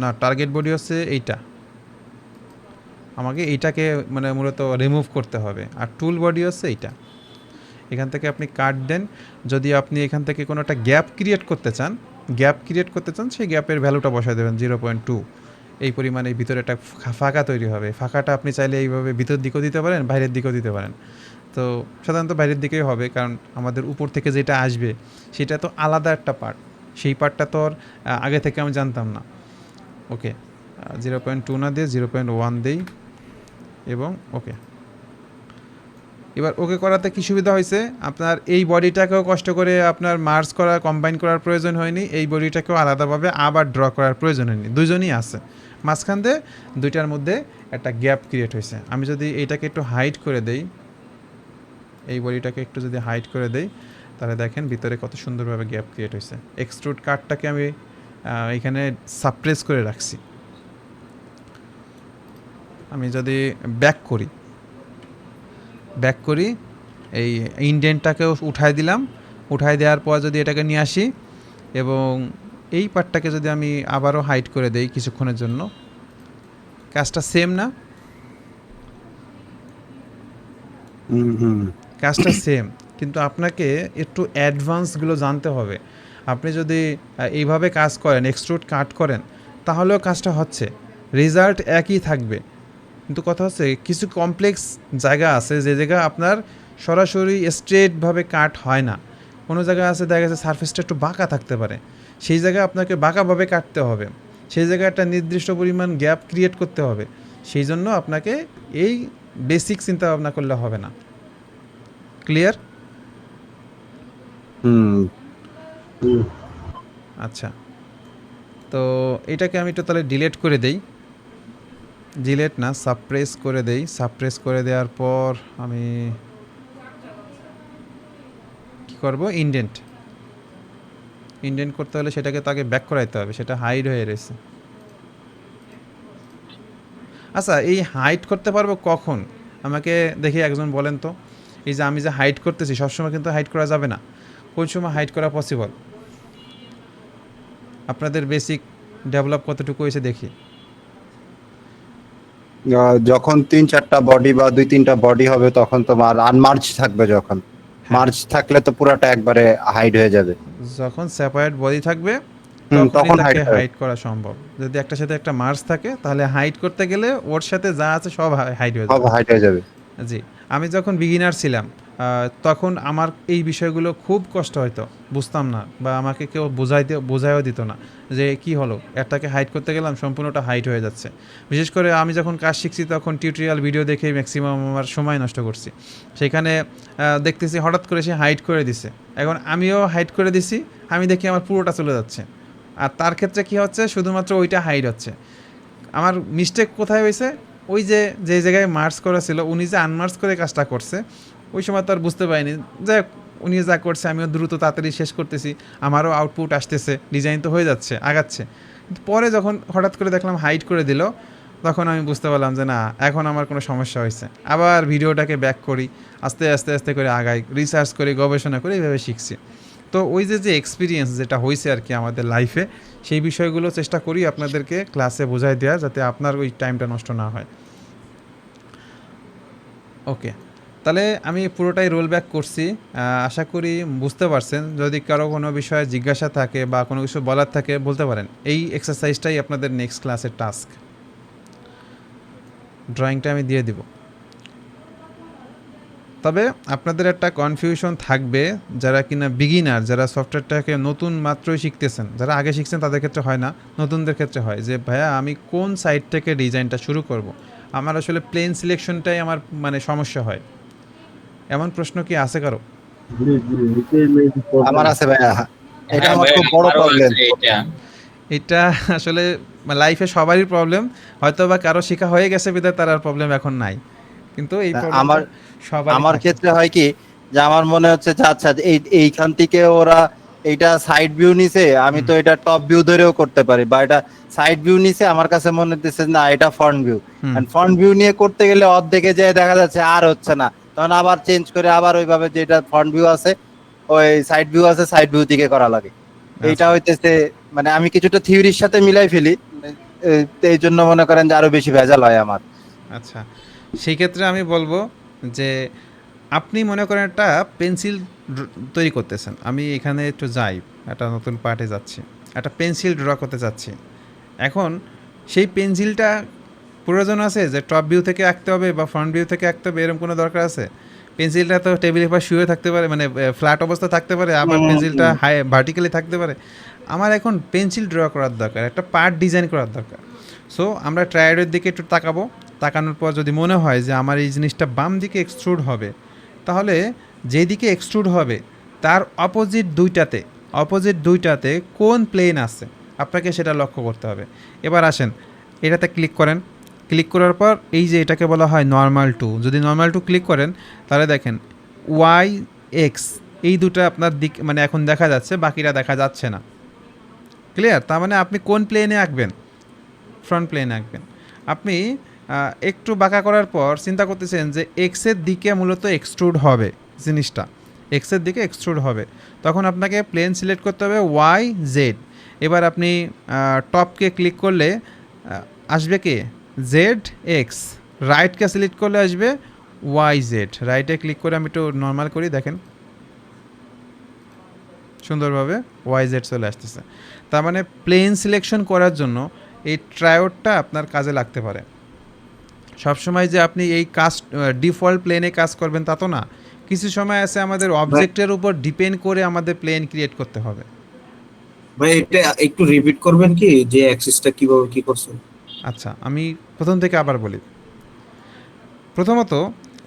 [SPEAKER 1] না টার্গেট বডি হচ্ছে এইটা, আমাকে এইটাকে মানে মূলত রিমুভ করতে হবে, আর টুল বডি হচ্ছে এইটা। এখান থেকে আপনি কাট দেন, যদি আপনি এখান থেকে কোনো একটা গ্যাপ ক্রিয়েট করতে চান সেই গ্যাপের ভ্যালুটা বসায় দেবেন 0.2। এই পরিমাণে ভিতরে একটা ফাঁকা তৈরি হবে। ফাঁকাটা আপনি চাইলে এইভাবে ভিতর দিকেও দিতে পারেন, বাইরের দিকেও দিতে পারেন। তো সাধারণত বাইরের দিকেই হবে, কারণ আমাদের উপর থেকে যেটা আসবে সেটা তো আলাদা একটা পার্ট। সেই পার্টটা তো আর আগে থেকে আমি জানতাম না। ওকে, 0.2 না দিয়ে 0.1 দেই এবং ওকে। এবার ওকে করাতে কী সুবিধা হয়েছে, আপনার এই বডিটাকেও কষ্ট করে আপনার মার্জ করা, কম্বাইন করার প্রয়োজন হয়নি, এই বডিটাকেও আলাদাভাবে আবার ড্র করার প্রয়োজন হয়নি, দুজনই আছে। মাঝখান দিয়ে দুইটার মধ্যে একটা গ্যাপ ক্রিয়েট হয়েছে। আমি যদি এইটাকে একটু হাইড করে দেই, এই বডিটাকে একটু যদি হাইড করে দেই, তাহলে দেখেন ভিতরে কত সুন্দরভাবে গ্যাপ ক্রিয়েট হয়েছে। এক্সট্রুড কাটটাকে আমি এখানে সাপ্রেস করে রাখছি। আমি যদি ব্যাক করি এই ইন্ডেন্টটাকেও উঠাই দিলাম, উঠাই দেওয়ার পর যদি এটাকে নিয়ে আসি এবং এই পার্টটাকে যদি আমি আবারও হাইড করে দেই কিছুক্ষণের জন্য, কাজটা সেম না? কাজটা সেম, কিন্তু আপনাকে একটু অ্যাডভান্সগুলো জানতে হবে। আপনি যদি এইভাবে কাজ করেন, এক্সট্রুড কাট করেন, তাহলেও কাজটা হচ্ছে, রেজাল্ট একই থাকবে। কিন্তু কথা হচ্ছে কিছু কমপ্লেক্স জায়গা আছে যে জায়গা আপনার সরাসরি স্ট্রেটভাবে কাট হয় না। কোনো জায়গা আছে দেখা গেছে সারফেসটা একটু বাঁকা থাকতে পারে, সেই জায়গায় আপনাকে বাঁকাভাবে কাটতে হবে, সেই জায়গায় একটা নির্দিষ্ট পরিমাণ গ্যাপ ক্রিয়েট করতে হবে। সেই জন্য আপনাকে এই বেসিক চিন্তা ভাবনা করলে হবে না। ক্লিয়ার? আচ্ছা, তো এটাকে আমি একটু তাহলে ডিলিট করে দেই। ডিলিট না, সাপ্রেস করে দেই। সাপ্রেস করে দেওয়ার পর আমি কি করব, ইন্ডেন্ট করতে হলে সেটাকে তাকে ব্যাক করাইতে হবে, সেটা হাইড হয়ে রয়েছে। আচ্ছা, এই হাইড করতে পারবো কখন আমাকে দেখি একজন বলেন তো। এই যে আমি যে হাইড করতেছি, সবসময় কিন্তু হাইড করা যাবে না। কোন সময় হাইড করা পসিবল? আপনাদের বেসিক ডেভেলপ কতটুকু হয়েছে দেখি।
[SPEAKER 2] যখন 3-4টা বডি বা 2-3টা বডি হবে তখন তোমার আনমার্জ থাকবে, যখন মার্জ থাকলে তো পুরাটা একবারে হাইড হয়ে যাবে।
[SPEAKER 1] যখন সেপারেট বডি থাকবে
[SPEAKER 2] তখন
[SPEAKER 1] হাইড করা সম্ভব। যদি একটার সাথে একটা মার্জ থাকে তাহলে হাইড করতে গেলে ওর সাথে যা আছে সব হাইড হয়ে যাবে।
[SPEAKER 2] হাইড হয়ে যাবে।
[SPEAKER 1] জি, আমি যখন বিগিনার ছিলাম তখন আমার এই বিষয়গুলো খুব কষ্ট হতো, বুঝতাম না, বা আমাকে কেউ বোঝাইও দিত না যে কি হলো, একটাকে হাইড করতে গেলাম সম্পূর্ণটা হাইড হয়ে যাচ্ছে। বিশেষ করে আমি যখন কাজ শিখছি তখন টিউটোরিয়াল ভিডিও দেখে ম্যাক্সিমাম আমার সময় নষ্ট করছি। সেখানে দেখতেছি হঠাৎ করে সে হাইড করে দিছে, এখন আমিও হাইড করে দিছি, আমি দেখি আমার পুরোটা চলে যাচ্ছে। আর তার ক্ষেত্রে কি হচ্ছে, শুধুমাত্র ওইটা হাইড হচ্ছে। আমার মিস্টেক কোথায় হয়েছে, ওই যে জায়গায় মার্চ করা ছিল উনি যে আনমার্চ করে কাজটা করছে, ওই সময় তো আর বুঝতে পারিনি যে উনি যা করছে আমিও দ্রুত তাড়াতাড়ি শেষ করতেছি, আমারও আউটপুট আসতেছে, ডিজাইন তো হয়ে যাচ্ছে, আগাচ্ছে। কিন্তু পরে যখন হঠাৎ করে দেখলাম হাইড করে দিল, তখন আমি বুঝতে পারলাম যে না, এখন আমার কোনো সমস্যা হয়েছে। আবার ভিডিওটাকে ব্যাক করি, আস্তে আস্তে আস্তে করে আগাই, রিসার্চ করি, গবেষণা করি, এইভাবে শিখছি। তো ওই যে এক্সপিরিয়েন্স যেটা হয়েছে আর কি আমাদের লাইফে, সেই বিষয়গুলো চেষ্টা করি আপনাদেরকে ক্লাসে বোঝাই দেওয়া, যাতে আপনার ওই টাইমটা নষ্ট না হয়। ওকে, তাহলে আমি পুরোটাই রোল ব্যাক করছি, আশা করি বুঝতে পারছেন। যদি কারো কোনো বিষয়ে জিজ্ঞাসা থাকে বা কোনো কিছু বলার থাকে বলতে পারেন। এই এক্সারসাইজটাই আপনাদের নেক্সট ক্লাসের টাস্ক। ড্রয়িংটা আমি দিয়ে দিব। তবে আপনাদের একটা কনফিউশন থাকবে, যারা কিনা বিগিনার, যারা সফটওয়্যারটাকে নতুন মাত্রই শিখতেছেন, যারা আগে শিখছেন তাদের ক্ষেত্রে হয় না, নতুনদের ক্ষেত্রে হয় যে ভাইয়া আমি কোন সাইড থেকে ডিজাইনটা শুরু করব। আমার আসলে প্লেন সিলেকশনটাই আমার মানে সমস্যা হয়। এমন প্রশ্ন কি আছে কারো?
[SPEAKER 2] আমার আছে ভাইয়া, এটা আমার খুব বড় প্রবলেম।
[SPEAKER 1] এটা আসলে লাইফে সবারই প্রবলেম, হয়তো বা কারো শেখা হয়ে গেছে বিধায় তার আর প্রবলেম এখন নাই, কিন্তু এই
[SPEAKER 2] আমার ক্ষেত্রে হয় কি, যে আমার মনে হচ্ছে যে আচ্ছা এইখান থেকে ওরা এইটা সাইড ভিউ নিছে, আমি তো এটা টপ ভিউ ধরেও করতে পারি, বা এটা সাইড ভিউ নিছে, আমার কাছে মনে হচ্ছে না এটা ফ্রন্ট ভিউ। ফ্রন্ট ভিউ নিয়ে করতে গেলে অর্ধেকে যে দেখা যাচ্ছে আর হচ্ছে না, তখন আবার চেঞ্জ করে আবার ওইভাবে যেটা ফ্রন্ট ভিউ আছে ওই সাইড ভিউ আছে, সাইড ভিউ থেকে করা লাগে। এইটা হইতেছে মানে আমি কিছুটা থিওরির সাথে মিলাই ফেলি, এই জন্য মনে করেন যে আরো বেশি ভেজাল হয় আমার।
[SPEAKER 1] আচ্ছা, সেই ক্ষেত্রে আমি বলবো যে আপনি মনে করেন একটা পেন্সিল তৈরি করতেছেন, আমি এখানে একটু যাই, একটা নতুন পার্টে যাচ্ছি, একটা পেন্সিল ড্র করতে যাচ্ছি। এখন সেই পেন্সিলটা প্রয়োজন আছে যে টপ ভিউ থেকে আঁকতে হবে বা ফ্রন্ট ভিউ থেকে আঁকতে হবে, এরকম কোনো দরকার আছে? পেন্সিলটা তো টেবিলের পাশে শুয়ে থাকতে পারে, মানে ফ্ল্যাট অবস্থা থাকতে পারে, আবার পেন্সিলটা হাই ভার্টিক্যালি থাকতে পারে। আমার এখন পেন্সিল ড্র করার দরকার, একটা পার্ট ডিজাইন করার দরকার। সো আমরা ট্রায়াডের দিকে একটু তাকাবো, তাকানোর পর যদি মনে হয় যে আমার এই জিনিসটা বাম দিকে এক্সট্রুড হবে, তাহলে যেদিকে এক্সট্রুড হবে তার অপোজিট দুইটাতে কোন প্লেন আছে আপনাকে সেটা লক্ষ্য করতে হবে। এবার আসেন এটাতে ক্লিক করেন, ক্লিক করার পর এই যে এটাকে বলা হয় নর্মাল টু, যদি নর্মাল টু ক্লিক করেন তাহলে দেখেন ওয়াই এক্স এই দুটো আপনার দিক মানে এখন দেখা যাচ্ছে, বাকিটা দেখা যাচ্ছে না। ক্লিয়ার? তার মানে আপনি কোন প্লেনে আঁকবেন? ফ্রন্ট প্লেনে আঁকবেন। আপনি একটু বাঁকা করার পর চিন্তা করতেছেন যে এক্সের দিকে মূলত এক্সট্রুড হবে জিনিসটা, এক্সের দিকে এক্সট্রুড হবে, তখন আপনাকে প্লেন সিলেক্ট করতে হবে ওয়াই জেড। এবার আপনি টপকে ক্লিক করলে আসবে কি জেড এক্স, রাইটকে সিলেক্ট করলে আসবে ওয়াই জেড। রাইটে ক্লিক করে আমি একটু নর্মাল করি, দেখেন সুন্দরভাবে ওয়াই জেড চলে আসতেছে। তার মানে প্লেন সিলেকশন করার জন্য এই ট্রায়োডটা আপনার কাজে লাগতে পারে। সবসময় যে আপনি এই কাজ ডিফল্ট প্লেনে কাজ করবেন তা তো না, কিছু সময় আছে আমাদের অবজেক্টের উপর ডিপেন্ড করে আমাদের প্লেন ক্রিয়েট করতে হবে।
[SPEAKER 6] ভাই এটা একটু রিপিট করবেন কি, যে অ্যাক্সিসটা কিভাবে কি করছেন?
[SPEAKER 1] আচ্ছা, আমি প্রথম থেকে আবার বলি। প্রথমত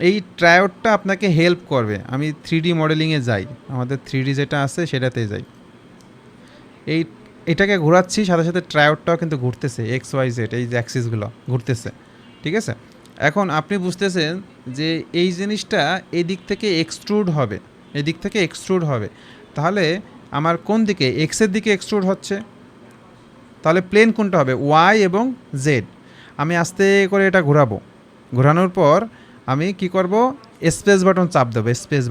[SPEAKER 1] এই ট্রায়োডটা আপনাকে হেল্প করবে। আমি 3D মডেলিংয়ে যাই, আমাদের 3D যেটা আছে সেটাতে যাই, এটাকে ঘোরাচ্ছি, সাথে সাথে ট্রায়োডটাও কিন্তু ঘুরতেছে, এক্স ওয়াই জেড এই যে অ্যাক্সিসগুলো ঘুরতেছে, ঠিক আছে? এখন আপনি বুঝতেছেন যে এই জিনিসটা এদিক থেকে এক্সট্রুড হবে, তাহলে আমার কোন দিকে, এক্সের দিকে এক্সট্রুড হচ্ছে, তাহলে প্লেন কোনটা হবে? ওয়াই এবং জেড। আমি আস্তে করে এটা ঘোরানোর পর আমি কি করব, স্পেস বাটন চাপ দেবো, স্পেস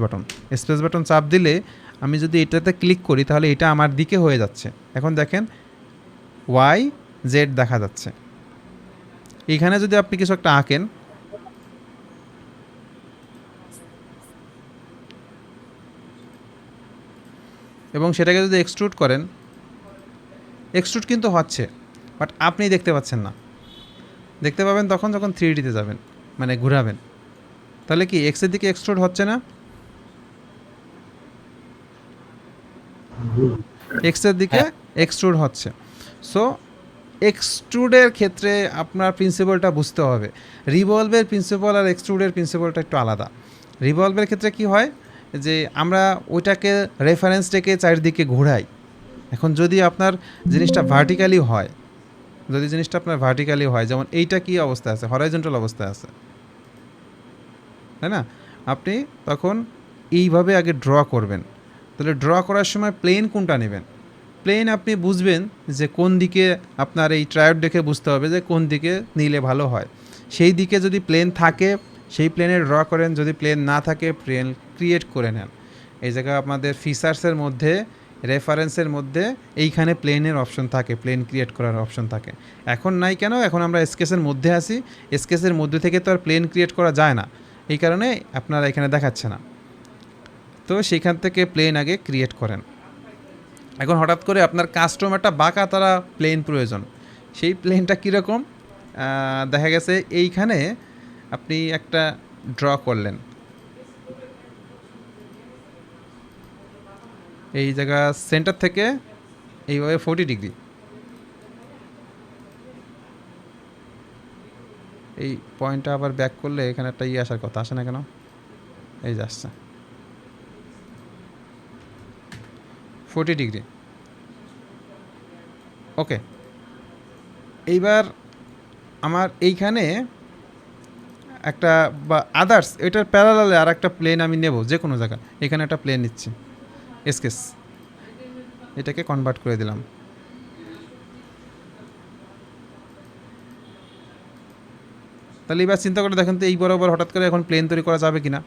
[SPEAKER 1] বাটন চাপ দিলে আমি যদি এটাতে ক্লিক করি তাহলে এটা আমার দিকে হয়ে যাচ্ছে। এখন দেখেন ওয়াই জেড দেখা যাচ্ছে। এইখানে যদি আপনি কিছু একটা আঁকেন, এবং সেটাকে যদি এক্সট্রুড করেন, এক্সট্রুড কিন্তু হচ্ছে, বাট আপনি দেখতে পাচ্ছেন না। দেখতে পাবেন তখন যখন 3Dতে যাবেন, মানে ঘুরাবেন, তাহলে কি এক্সের দিকে এক্সট্রুড হচ্ছে না? এক্সের দিকে এক্সট্রুড হচ্ছে। সো এক্সট্রুডের ক্ষেত্রে আপনার প্রিন্সিপালটা বুঝতে হবে। রিভলভের প্রিন্সিপাল আর এক্সট্রুডের প্রিন্সিপালটা একটু আলাদা। রিভলভের ক্ষেত্রে কি হয় যে আমরা ওইটাকে রেফারেন্স রেখে চারিদিকে ঘোরাই। এখন যদি আপনার জিনিসটা ভার্টিক্যালি হয়, যেমন এইটা কি অবস্থা আছে, হরাইজন্টাল অবস্থায় আছে, তাই না? আপনি তখন এইভাবে আগে ড্র করবেন। তাহলে ড্র করার সময় প্লেন কোনটা নেবেন, প্লেন আপনি বুঝবেন যে কোন দিকে, আপনার এই ট্রায়োড দেখে বুঝতে হবে যে কোন দিকে নিলে ভালো হয়। সেই দিকে যদি প্লেন থাকে সেই প্লেনে ড্র করেন, যদি প্লেন না থাকে প্লেন ক্রিয়েট করে নেন। এই জায়গায় আপনাদের ফিচার্সের মধ্যে, রেফারেন্সের মধ্যে এইখানে প্লেনের অপশন থাকে, প্লেন ক্রিয়েট করার অপশন থাকে। এখন নাই কেন, এখন আমরা স্কেচের মধ্যে আছি, স্কেচের মধ্যে থেকে তো আর প্লেন ক্রিয়েট করা যায় না, এই কারণে আপনারা এখানে দেখাচ্ছে না। তো সেইখান থেকে প্লেন আগে ক্রিয়েট করেন। এখন হঠাৎ করে আপনার কাস্টম একটা বাঁকা তারা প্লেন প্রয়োজন, সেই প্লেনটা কীরকম দেখা গেছে এইখানে আপনি একটা ড্র করলেন, এই জায়গা সেন্টার থেকে এইভাবে 40 ডিগ্রি, এই পয়েন্টটা আবার ব্যাক করলে এখানে একটা আসার কথা, আসে না কেন? এই যে আসছে 40 ডিগ্রি। ওকে, এইবার আমার এইখানে একটা বা আদার্স এটার প্যারালালে আর একটা প্লেন আমি নেব, যে কোনো জায়গা, এখানে একটা প্লেন নিচ্ছি, স্কেচ, এটাকে কনভার্ট করে দিলাম। তাহলে এবার চিন্তা করে দেখেন তো এই বরাবর হঠাৎ করে এখন প্লেন তৈরি করা যাবে কি না?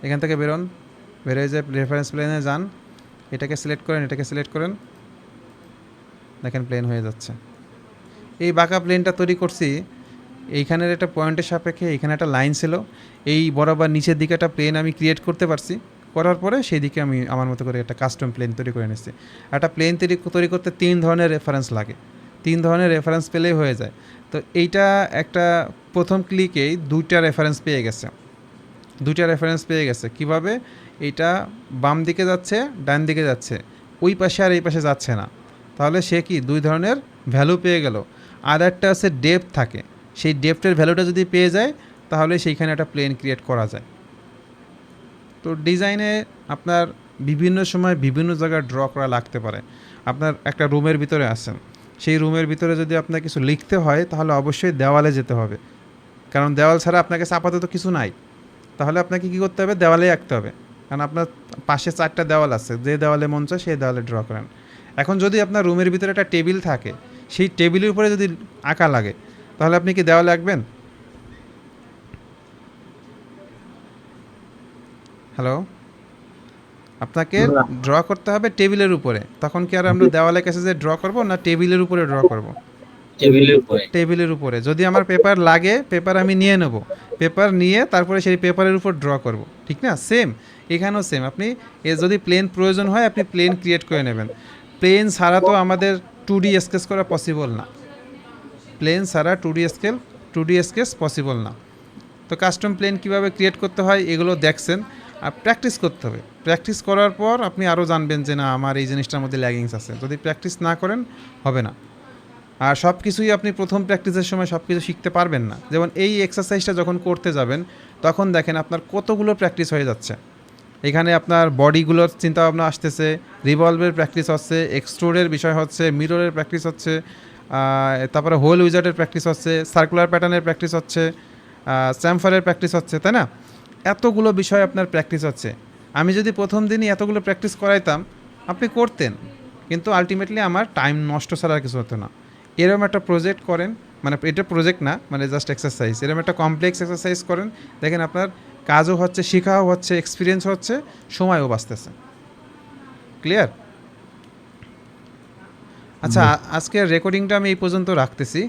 [SPEAKER 1] এখান থেকে বেরোয় যে রেফারেন্স প্লেনে যান, এটাকে সিলেক্ট করেন, দেখেন প্লেন হয়ে যাচ্ছে। এই বাঁকা প্লেনটা তৈরি করছি, এইখানের একটা পয়েন্টের সাপেক্ষে এইখানে একটা লাইন ছিল, এই বরাবর নিচের দিকে একটা প্লেন আমি ক্রিয়েট করতে পারছি, করার পরে সেই দিকে আমি আমার মতো করে একটা কাস্টম প্লেন তৈরি করে নিচ্ছি। একটা প্লেন তৈরি করতে 3 ধরনের রেফারেন্স লাগে, 3 ধরনের রেফারেন্স পেলেই হয়ে যায়। তো এইটা একটা প্রথম ক্লিকেই 2টা রেফারেন্স পেয়ে গেছে, 2টা রেফারেন্স পেয়ে গেছে। কিভাবে? এটা বাম দিকে যাচ্ছে, ডান দিকে যাচ্ছে, ওই পাশে আর এই পাশে যাচ্ছে না। তাহলে সে কি 2 ধরনের ভ্যালু পেয়ে গেল। আর একটা আছে ডেপথ থাকে, সেই ডেপথের ভ্যালুটা যদি পেয়ে যায় তাহলে সেইখানে একটা প্লেন ক্রিয়েট করা যায়। তো ডিজাইনে আপনার বিভিন্ন সময় বিভিন্ন জায়গায় ড্র করা লাগতে পারে। আপনার একটা রুমের ভিতরে আছেন, সেই রুমের ভিতরে যদি আপনার কিছু লিখতে হয় তাহলে অবশ্যই দেওয়ালে যেতে হবে, কারণ দেওয়াল ছাড়া আপনার কাছে আপাতত কিছু নাই। তাহলে আপনাকে কী করতে হবে? দেওয়ালেই আঁকতে হবে, কারণ আপনার পাশে 4টা দেওয়াল আছে, যে দেওয়ালে মন চায় সেই দেওয়ালে ড্র করেন। এখন যদি আপনার রুমের ভিতরে একটা টেবিল থাকে, সেই টেবিলের উপরে যদি আঁকা লাগে তাহলে আপনি কি দেওয়ালে আঁকবেন? হ্যালো, আপনাকে
[SPEAKER 4] না।
[SPEAKER 1] ড্র করতে হবে টেবিলের উপরে। তখন কি আর আমরা দেওয়ালের কাছে যে ড্র করব, না টেবিলের উপরে ড্র করব?
[SPEAKER 3] টেবিলের উপরে।
[SPEAKER 1] টেবিলের উপরে। যদি আমার পেপার লাগে, পেপার আমি নিয়ে নেব, পেপার নিয়ে তারপরে সেই পেপারের উপর ড্র করব, ঠিক না? সেম এখানেও সেম। আপনি যদি প্লেন প্রয়োজন হয় আপনি প্লেন ক্রিয়েট করে নেবেন। প্লেন ছাড়া তো আমাদের 2D স্কেচ করা পসিবল না, প্লেন ছাড়া 2D স্কেচ পসিবল না। তো কাস্টম প্লেন কীভাবে ক্রিয়েট করতে হয় এগুলো দেখছেন, আর প্র্যাকটিস করতে হবে। প্র্যাকটিস করার পর আপনি আরও জানবেন যে না আমার এই জিনিসটার মধ্যে ল্যাগিংস আছে। যদি প্র্যাকটিস না করেন হবে না। আর সব কিছুই আপনি প্রথম প্র্যাকটিসের সময় সব কিছু শিখতে পারবেন না। যেমন এই এক্সারসাইজটা যখন করতে যাবেন তখন দেখেন আপনার কতগুলো প্র্যাকটিস হয়ে যাচ্ছে। এখানে আপনার বডিগুলোর চিন্তাভাবনা আসতেছে, রিভলভের প্র্যাকটিস হচ্ছে, এক্সট্রুডের বিষয় হচ্ছে, মিররের প্র্যাকটিস হচ্ছে, তারপরে হোল উইজার্ডের প্র্যাকটিস হচ্ছে, সার্কুলার প্যাটার্নের প্র্যাকটিস হচ্ছে, চ্যামফারের প্র্যাকটিস হচ্ছে, তাই না? এতগুলো বিষয় আপনার প্র্যাকটিস হচ্ছে। আমি যদি প্রথম দিনই এতগুলো প্র্যাকটিস করাইতাম আপনি করতেন, কিন্তু আলটিমেটলি আমার টাইম নষ্ট ছাড়া আর কিছু হতো না। এরকম একটা প্রজেক্ট করেন, মানে এটা প্রজেক্ট না, মানে জাস্ট এক্সারসাইজ, এরকম একটা কমপ্লেক্স এক্সারসাইজ করেন, দেখেন আপনার কাজও হচ্ছে, শেখাও হচ্ছে, এক্সপিরিয়েন্স হচ্ছে, সময়ও বাঁচতেছে। ক্লিয়ার? আচ্ছা, আজকের রেকর্ডিংটা আমি এই পর্যন্ত রাখতেছি।